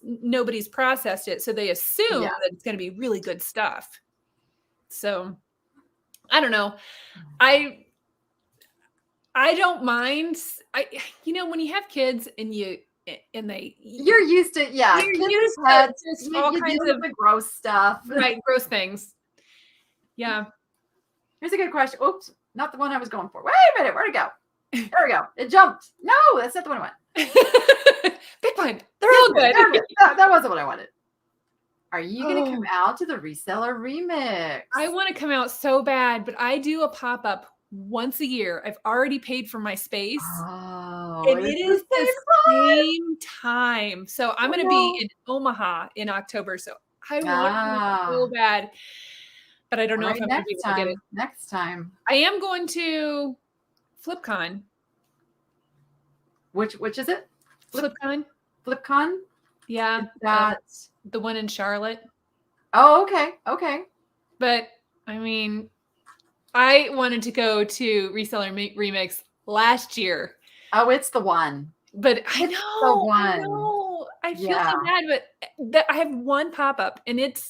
nobody's processed it. So they assume that it's going to be really good stuff. So I don't know. I don't mind. When you have kids and you're used to, you're used to just all kinds of the gross stuff. Right. Gross things. Yeah. Here's a good question. Oops. Not the one I was going for. Wait a minute. Where'd it go? There we go. It jumped. No, that's not the one I want. Pick one. They're all good. That wasn't what I wanted. Are you going to come out to the reseller remix? I want to come out so bad, but I do a pop-up once a year. I've already paid for my space. Oh, and it is the same time. So I'm going to be in Omaha in October. So I want to so bad, but I don't know if I'm going to be able to get it. Next time. I am going to Flipcon. Which is it? Flipcon. Flipcon? Yeah. That's the one in Charlotte. Oh, okay. Okay. But I mean, I wanted to go to Reseller Remix last year. Oh, it's the one. But I know. The one. I know. I feel so bad, but I have one pop-up and it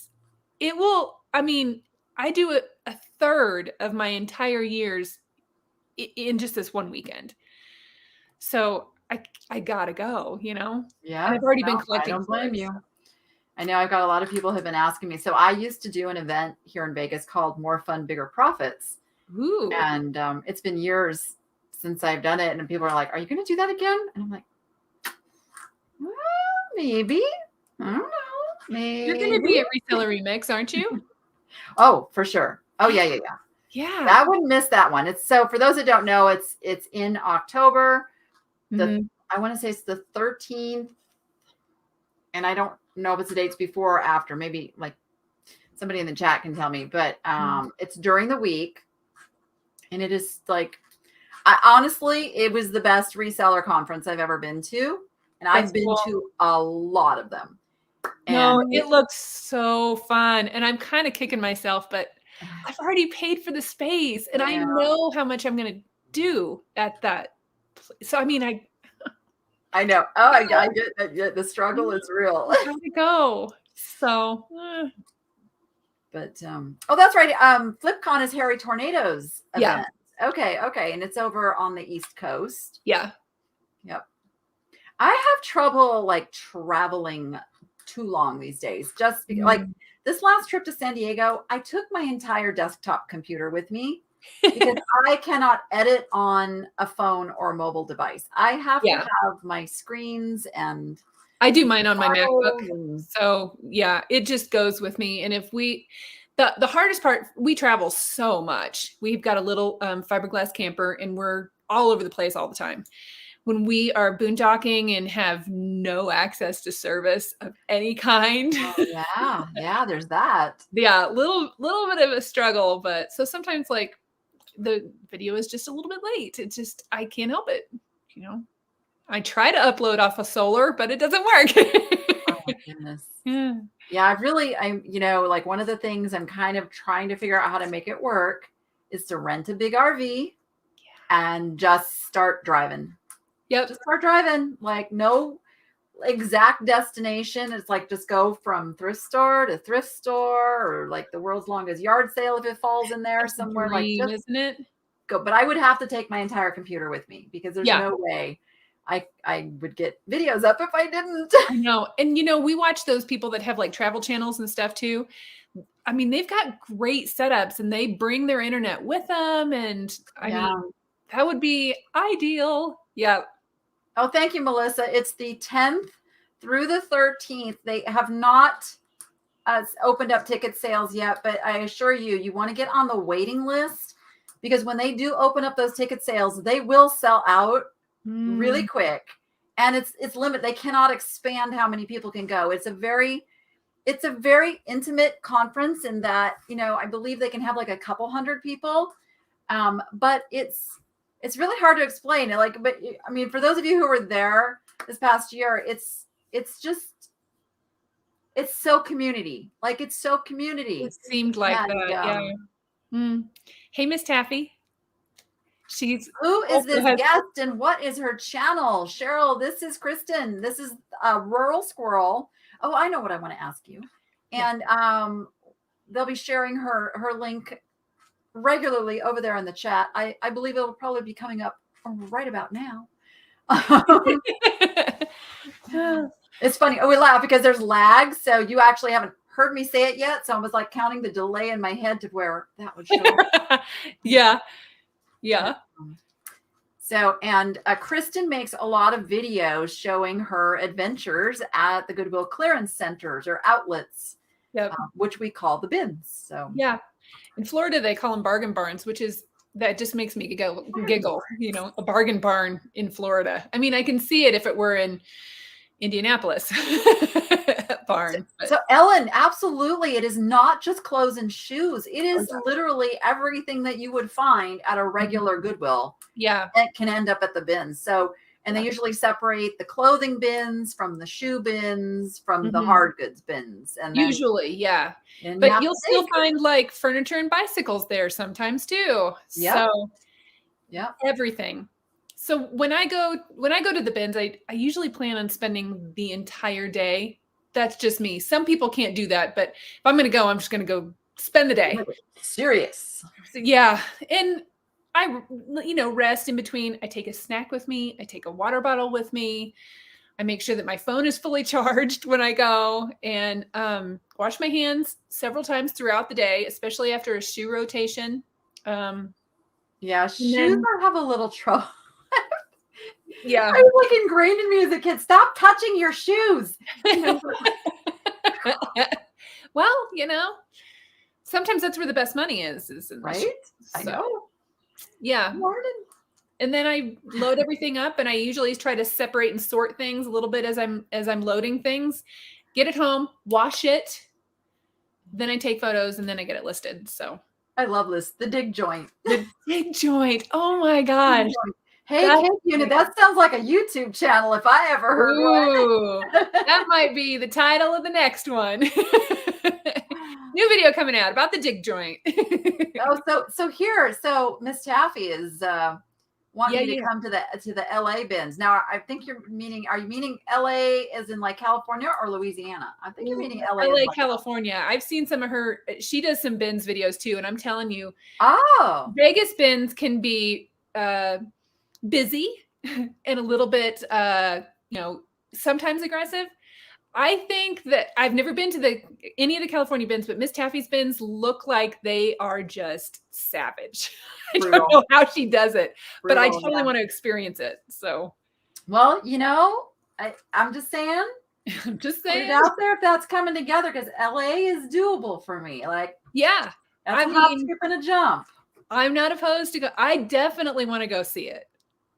will, I mean, I do a third of my entire years in just this one weekend. So I gotta go, you know? Yeah. And I've already been collecting. I don't blame you. I know I've got a lot of people have been asking me. So I used to do an event here in Vegas called More Fun, Bigger Profits. Ooh. And it's been years since I've done it. And people are like, are you going to do that again? And I'm like, well, maybe. I don't know. Maybe. You're going to be at Reseller Remix, aren't you? Oh, for sure. Oh, yeah. Yeah. I wouldn't miss that one. It's so for those that don't know, it's in October. I want to say it's the 13th. And I don't know if it's the dates before or after. Maybe like somebody in the chat can tell me. But it's during the week. And it is like, honestly, it was the best reseller conference I've ever been to. And I've been to a lot of them. No, it looks so fun. And I'm kind of kicking myself, but I've already paid for the space. And I know how much I'm going to do at that place. So, I mean, I know. Oh, I get the struggle is real. I gotta go. So, but that's right. Flipcon is Harry Tornado's event. Okay, and it's over on the East Coast. Yeah. Yep. I have trouble like traveling too long these days. Just because, like this last trip to San Diego, I took my entire desktop computer with me. Because I cannot edit on a phone or a mobile device. I have to have my screens and I do mine on my MacBook. So yeah, it just goes with me. And if the hardest part, we travel so much. We've got a little fiberglass camper and we're all over the place all the time. When we are boondocking and have no access to service of any kind. Oh, yeah, there's that. Yeah, little bit of a struggle, but so sometimes like the video is just a little bit late. It's just, I can't help it. You know, I try to upload off of solar, but it doesn't work. Oh my goodness. Yeah. Like one of the things I'm kind of trying to figure out how to make it work is to rent a big RV and just start driving. Yep. Just start driving. Like no exact destination. It's like just go from thrift store to thrift store or like the world's longest yard sale if it falls in there somewhere. Like just isn't it? Go. But I would have to take my entire computer with me because there's no way I would get videos up if I didn't. I know. And we watch those people that have like travel channels and stuff too. I mean, they've got great setups and they bring their internet with them. And I mean, that would be ideal. Yeah. Oh, thank you, Melissa. It's the 10th through the 13th. They have not opened up ticket sales yet, but I assure you want to get on the waiting list because when they do open up those ticket sales, they will sell out really quick. And it's limited. They cannot expand how many people can go. It's a very intimate conference in that, I believe they can have like a couple hundred people. But it's really hard to explain. But I mean, for those of you who were there this past year, it's so community. Like it's so community. It seemed like that. Yeah. Hey, Miss Taffy. Who is this guest and what is her channel? Cheryl, this is Kristin. This is Rural Squirrel. Oh, I know what I want to ask you. And they'll be sharing her link regularly over there in the chat. I believe it'll probably be coming up right about now. It's funny. Oh, we laugh because there's lag. So you actually haven't heard me say it yet. So I was like counting the delay in my head to where that would show. Yeah. So, and Kristin makes a lot of videos showing her adventures at the Goodwill Clearance Centers or outlets, Yep. which we call the bins. So, yeah. In Florida, they call them bargain barns, that just makes me giggle, a bargain barn in Florida. I mean, I can see it if it were in Indianapolis barn. So Ellen, absolutely. It is not just clothes and shoes. It is literally everything that you would find at a regular Goodwill. Yeah. It can end up at the bins. So, and they usually separate the clothing bins from the shoe bins, from the hard goods bins. And then, usually, yeah. But you'll still find like furniture and bicycles there sometimes too. Yep. So yeah, everything. So when I go to the bins, I usually plan on spending the entire day. That's just me. Some people can't do that, but if I'm going to go, I'm just going to go spend the day. Serious. So, yeah. And I, rest in between. I take a snack with me. I take a water bottle with me. I make sure that my phone is fully charged when I go, and wash my hands several times throughout the day, especially after a shoe rotation. Yeah, shoes have a little trouble. Yeah. I was like ingrained in me as a kid. Stop touching your shoes. Well, sometimes that's where the best money is in right? So, I know. Yeah. And then I load everything up, and I usually try to separate and sort things a little bit as I'm loading things. Get it home, wash it, then I take photos, and then I get it listed. So I love this. The dig joint. The dig joint. Oh my gosh. Hey, Cake Unit, that sounds like a YouTube channel if I ever heard one. That might be the title of the next one. New video coming out about the dig joint. So Miss Taffy is wanting you to come to the LA bins. Now, I think are you meaning LA as in like California or Louisiana? I think you're meaning LA. LA, California. I've seen some of her, she does some bins videos too. And I'm telling you, Vegas bins can be busy and a little bit, sometimes aggressive. I think that I've never been to any of the California bins, but Miss Taffy's bins look like they are just savage. I don't know how she does it, but I totally want to experience it. So, well, I'm just saying. I'm just put saying it out there if that's coming together, because LA is doable for me. Like, yeah, that's a hop, skip, and a jump. I'm not opposed to go. I definitely want to go see it.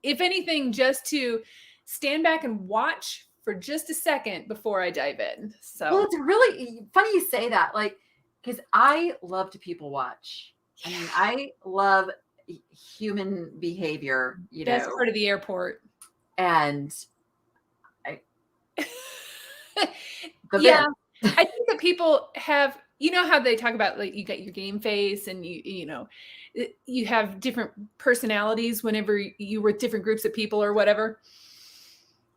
If anything, just to stand back and watch for just a second before I dive in. So, well, it's really funny you say that, like, because I love to people watch. I mean, I love human behavior, That's part of the airport. And I think that people have, how they talk about, like, you got your game face and you have different personalities whenever you were with different groups of people or whatever.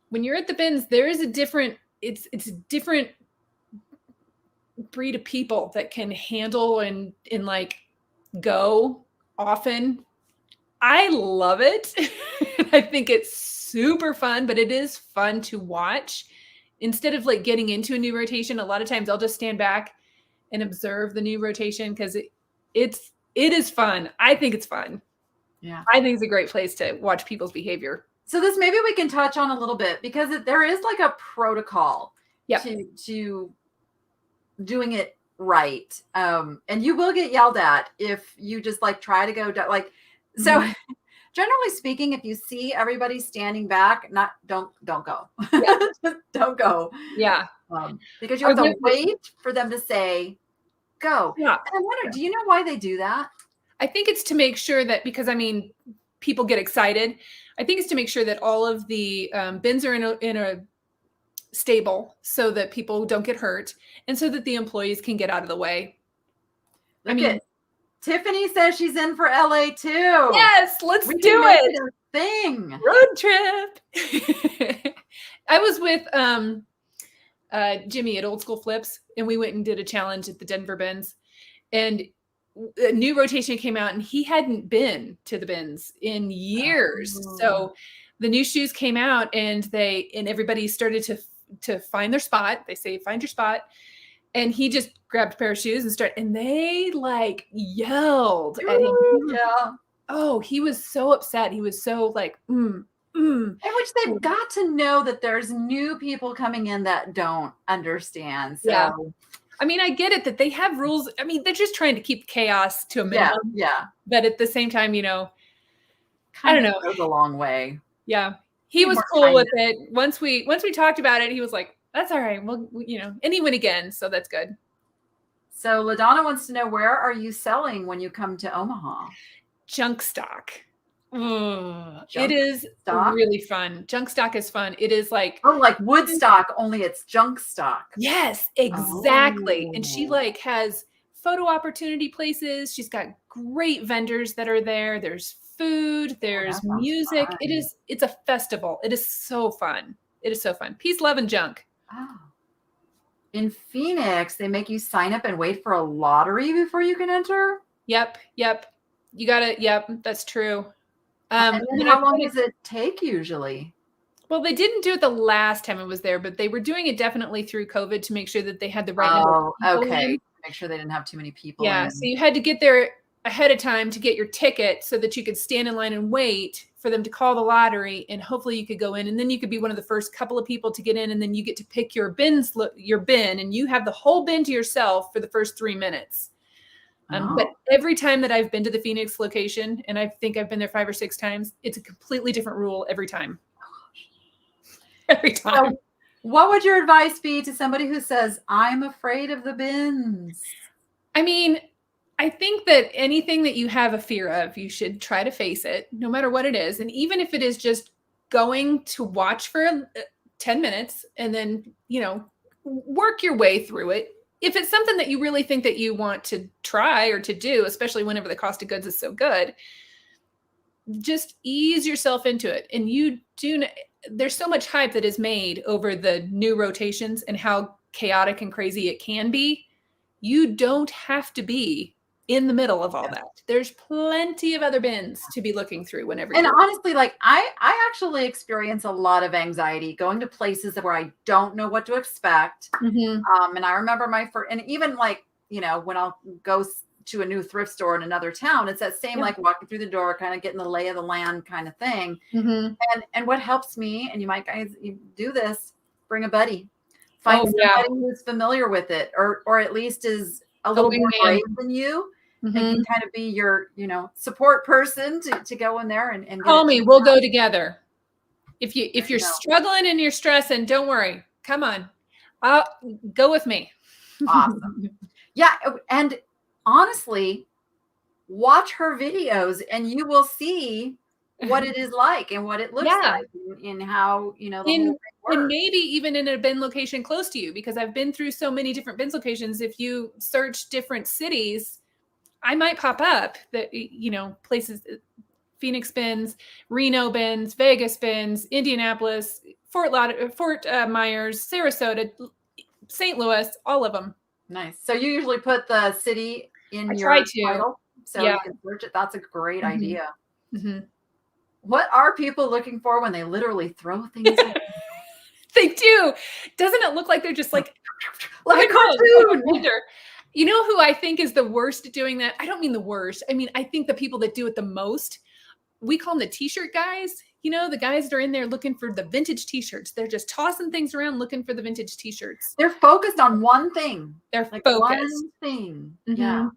When you're at the bins, there is it's a different breed of people that can handle and like go often. I love it. I think it's super fun, but it is fun to watch. Instead of like getting into a new rotation, a lot of times I'll just stand back and observe the new rotation because it is fun. I think it's fun. Yeah. I think it's a great place to watch people's behavior. So this maybe we can touch on a little bit, because there is like a protocol to doing it right. And you will get yelled at if you just like try to go like, so generally speaking, if you see everybody standing back, don't go. Yeah. Just don't go. Yeah. Because you have to wait for them to say go. Yeah. And I wonder, do you know why they do that? I think it's to make sure that, because people get excited. I think it's to make sure that all of the bins are in a stable so that people don't get hurt, and so that the employees can get out of the way. Tiffany says she's in for LA too. Yes, let's do it. Thing. Road trip. I was with Jimmy at Old School Flips, and we went and did a challenge at the Denver bins, and a new rotation came out, and he hadn't been to the bins in years. So the new shoes came out, and everybody started to find their spot. They say, find your spot. And he just grabbed a pair of shoes and they like yelled at him. Yeah. Oh, he was so upset. He was so like, In which they've got to know that there's new people coming in that don't understand. So yeah. I mean, I get it that they have rules. I mean, they're just trying to keep chaos to a minimum. yeah. But at the same time, you know, Kind I don't of know. goes a long way. Yeah. He was more cool with kindness. it. Once we talked about it, he was like, that's all right. Well, you know, and he went again. So that's good. So LaDonna wants to know, where are you selling when you come to Omaha? Junk stock. It Junk is stock? really fun. Junk stock is fun. It is like, Oh, like Woodstock, only it's junk stock. yes, exactly. And she Oh. like has photo opportunity places. She's got great vendors that are there. There's food, there's that sounds music. fun. It's a festival. It is so fun. It is so fun. Peace, love, and junk. Oh. In Phoenix, they make you sign up and wait for a lottery before you can enter? Yep. You gotta, yep, that's true. And then how long does it take usually? Well, they didn't do it the last time I was there, but they were doing it definitely through COVID to make sure that they had the right number of people okay. in. Make sure they didn't have too many people Yeah, in. so you had to get there ahead of time to get your ticket so that you could stand in line and wait for them to call the lottery, and hopefully you could go in, and then you could be one of the first couple of people to get in, and then you get to pick your bin, and you have the whole bin to yourself for the first 3 minutes. But every time that I've been to the Phoenix location, and I think I've been there 5 or 6 times, it's a completely different rule every time. Every time. So what would your advice be to somebody who says, I'm afraid of the bins? I mean, I think that anything that you have a fear of, you should try to face it, no matter what it is. And even if it is just going to watch for 10 minutes and then, you know, work your way through it. If it's something that you really think that you want to try or to do, especially whenever the cost of goods is so good, just ease yourself into it. And there's so much hype that is made over the new rotations and how chaotic and crazy it can be. You don't have to be in the middle of all that. There's plenty of other bins to be looking through whenever. And honestly, like I actually experience a lot of anxiety going to places where I don't know what to expect. Mm-hmm. And I remember and even like, you know, when I'll go to a new thrift store in another town, it's that same like walking through the door, kind of getting the lay of the land kind of thing. Mm-hmm. And what helps me, and you do this, bring a buddy, find somebody who's familiar with it, or at least is a little more brave than you. Mm-hmm. And can kind of be your, you know, support person to go in there and call me. We'll go together. If you're struggling and you're stressing, don't worry. Come on, go with me. Awesome. Yeah, and honestly, watch her videos, and you will see what it is like and what it looks like, and how, you know, the whole thing works. And maybe even in a bin location close to you, because I've been through so many different bin locations. If you search different cities, I might pop up that, you know, places, Phoenix bins, Reno bins, Vegas bins, Indianapolis, Fort Myers, Sarasota, St. Louis, all of them. Nice. So you usually put the city in your title, so you can search it. That's a great idea. Mm-hmm. What are people looking for when they literally throw things away? They do. Doesn't it look like they're just like a cartoon? You know who I think is the worst at doing that? I don't mean the worst. I mean, I think the people that do it the most, we call them the T-shirt guys. You know, the guys that are in there looking for the vintage T-shirts. They're just tossing things around looking for the vintage T-shirts. They're focused on one thing. They're like focused. One thing. Mm-hmm. Yeah.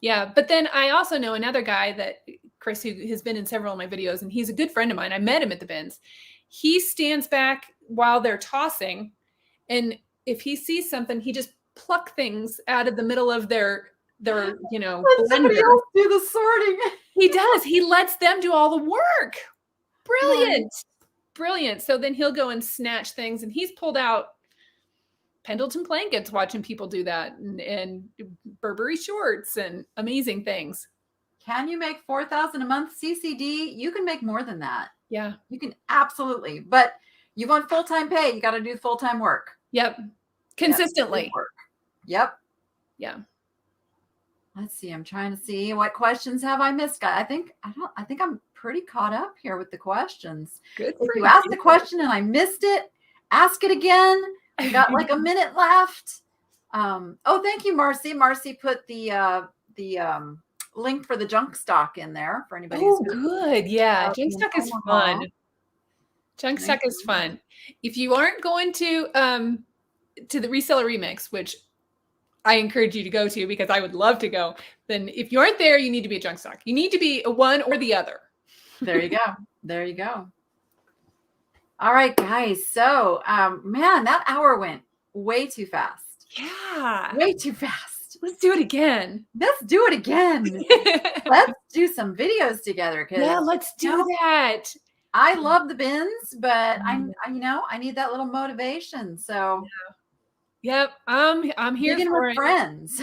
Yeah. But then I also know another guy that Chris, who has been in several of my videos, and he's a good friend of mine. I met him at the bins. He stands back while they're tossing. And if he sees something, he just pluck things out of the middle of their you know, let somebody else do the sorting. He does. He lets them do all the work. Brilliant. So then he'll go and snatch things, and he's pulled out Pendleton blankets watching people do that, and Burberry shorts and amazing things. Can you make $4,000 a month CCD? You can make more than that. Yeah, you can absolutely. But you want full-time pay, you got to do full-time work. Yep. Consistently. Yep. Yeah. Let's see. I'm trying to see what questions have I missed. I think I'm pretty caught up here with the questions. Good. If you asked the question and I missed it, ask it again. We got like a minute left. Oh, thank you, Marcy. Marcy put the link for the junk stock in there for anybody Oh, who's good. Yeah. out Junk in stock is Omaha. fun. Junk stock Nice. is fun. If you aren't going to the reseller remix, which I encourage you to go to because I would love to go, then if you aren't there, you need to be a junk stock. You need to be a one or the other. There you go. There you go. All right, guys. So, man, that hour went way too fast. Yeah. Way too fast. Let's do it again. Let's do it again. Let's do some videos together. Yeah, let's do that. I love the bins, but I need that little motivation. So, yep, I'm here for with it. Friends.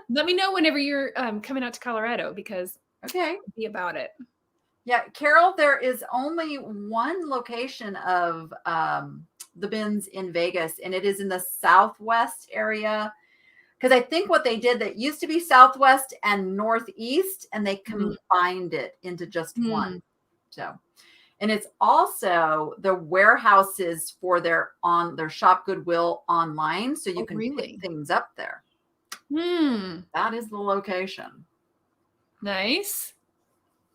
Let me know whenever you're coming out to Colorado because okay, be about it. Yeah, Carol, there is only one location of the bins in Vegas, and it is in the Southwest area. Because I think what they did, that used to be Southwest and Northeast, and they combined it into just one. So, and it's also the warehouses for their shop Goodwill online, so you can pick things up there. That is the location. Nice.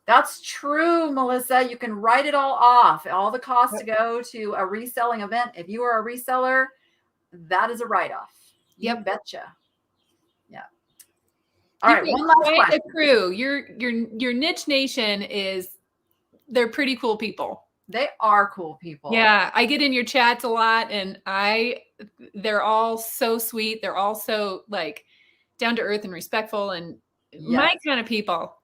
That's true, Melissa. You can write it all off. All the costs to go to a reselling event. If you are a reseller, that is a write-off. Yep, betcha. Yeah. All right, one last question. The crew. Your niche nation they're pretty cool people. They are cool people. Yeah, I get in your chats a lot, and they're all so sweet. They're all so like down to earth and respectful, and my kind of people.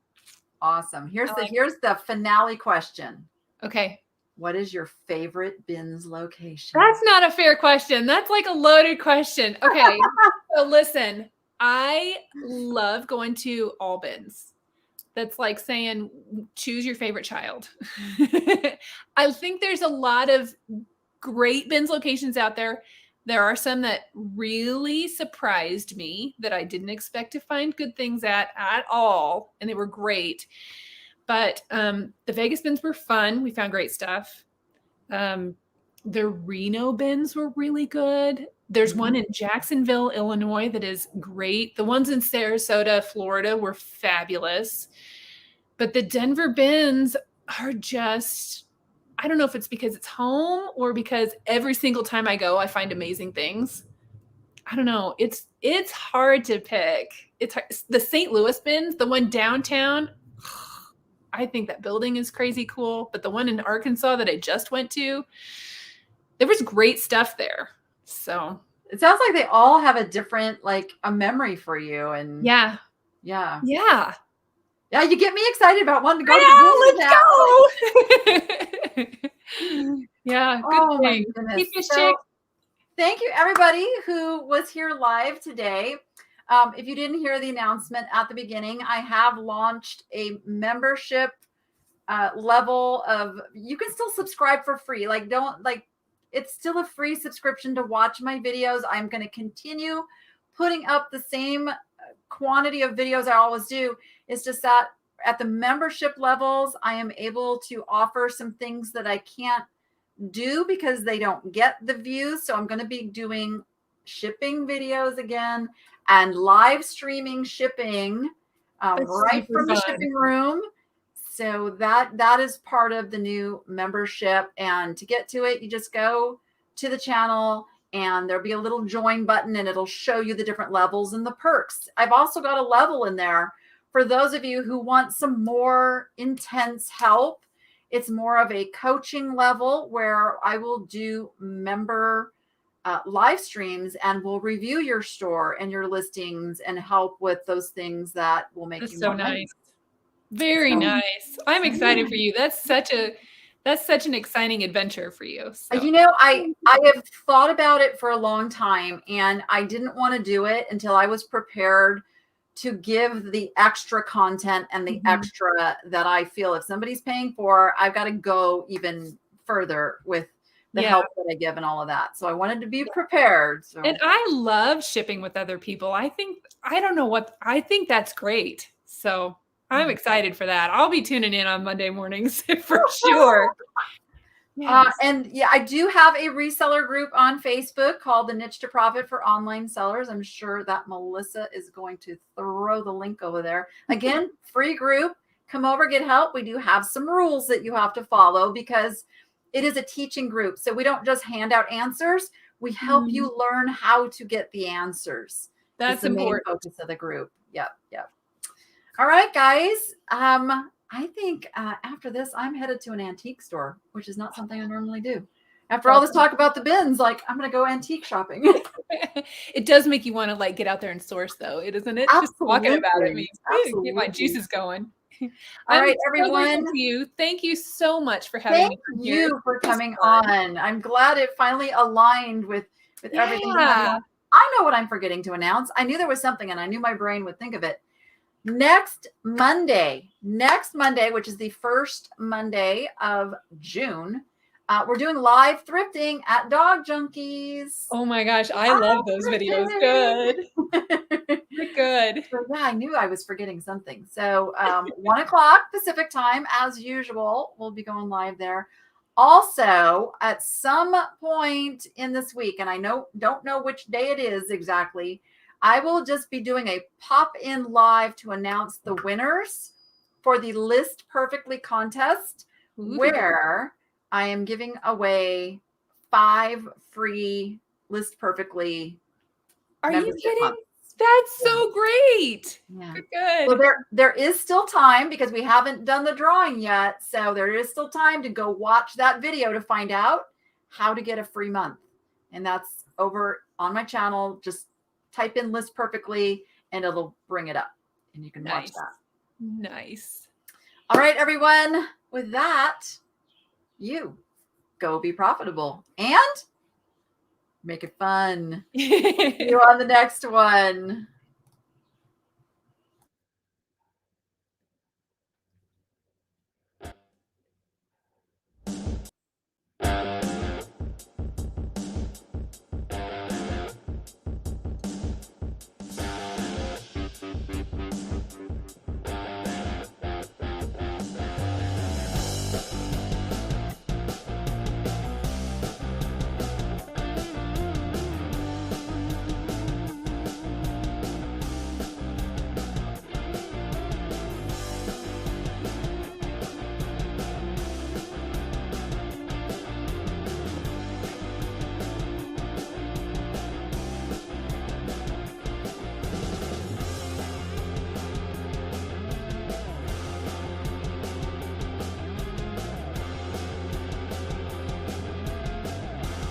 Awesome. Here's the finale question. Okay. What is your favorite bins location? That's not a fair question. That's like a loaded question. Okay. So listen, I love going to all bins. That's like saying, choose your favorite child. I think there's a lot of great bins locations out there. There are some that really surprised me that I didn't expect to find good things at all. And they were great. But the Vegas bins were fun. We found great stuff. The Reno bins were really good. There's one in Jacksonville, Illinois that is great. The ones in Sarasota, Florida were fabulous. But the Denver bins are just... I don't know if it's because it's home or because every single time I go, I find amazing things. I don't know. It's hard to pick. It's hard. The St. Louis bins, the one downtown, I think that building is crazy cool. But the one in Arkansas that I just went to, there was great stuff there. So it sounds like they all have a different, like a memory for you. And yeah. Yeah, you get me excited about wanting to go to the let's go. Yeah, good thing. Keep your chick. Thank you, everybody who was here live today. If you didn't hear the announcement at the beginning, I have launched a membership level of, you can still subscribe for free. It's still a free subscription to watch my videos. I'm going to continue putting up the same quantity of videos I always do. It's just that at the membership levels, I am able to offer some things that I can't do because they don't get the views. So I'm going to be doing shipping videos again and live streaming shipping right from the shipping room. So that is part of the new membership. And to get to it, you just go to the channel and there'll be a little join button and it'll show you the different levels and the perks. I've also got a level in there for those of you who want some more intense help. It's more of a coaching level where I will do member live streams and will review your store and your listings and help with those things that will make you more money. Very nice. I'm excited for you. That's such an exciting adventure for you. So. You know, I have thought about it for a long time and I didn't want to do it until I was prepared to give the extra content and the extra that I feel if somebody's paying for, I've got to go even further with the help that I give and all of that. So I wanted to be prepared. So. And I love shipping with other people. I think that's great. So I'm excited for that. I'll be tuning in on Monday mornings for sure. Yes. And yeah, I do have a reseller group on Facebook called the Niche to Profit for Online Sellers. I'm sure that Melissa is going to throw the link over there. Again, free group. Come over, get help. We do have some rules that you have to follow because it is a teaching group. So we don't just hand out answers. We help you learn how to get the answers. That's the main important. focus of the group. Yep. All right, guys. I think after this, I'm headed to an antique store, which is not something I normally do. After all this talk about the bins, like I'm going to go antique shopping. It does make you want to like get out there and source, though, isn't it? Just talking about it means get my juices going. All right, everyone. Thank you so much for having me. Thank you for coming on. I'm glad it finally aligned with everything. I know what I'm forgetting to announce. I knew there was something, and I knew my brain would think of it. Next Monday, which is the first Monday of June, we're doing live thrifting at Dog Junkies. Oh my gosh, I love those videos. Good. Good. So yeah, I knew I was forgetting something. So 1 o'clock Pacific time, as usual, we'll be going live there. Also, at some point in this week, and I don't know which day it is exactly, I will just be doing a pop-in live to announce the winners for the List Perfectly contest, where I am giving away 5 free List Perfectly. Are you kidding? Months. That's so great. Yeah. Good. So there is still time because we haven't done the drawing yet. So there is still time to go watch that video to find out how to get a free month. And that's over on my channel. Just type in List Perfectly and it'll bring it up and you can watch that. Nice. All right, everyone. With that, you go be profitable and make it fun. See you on the next one.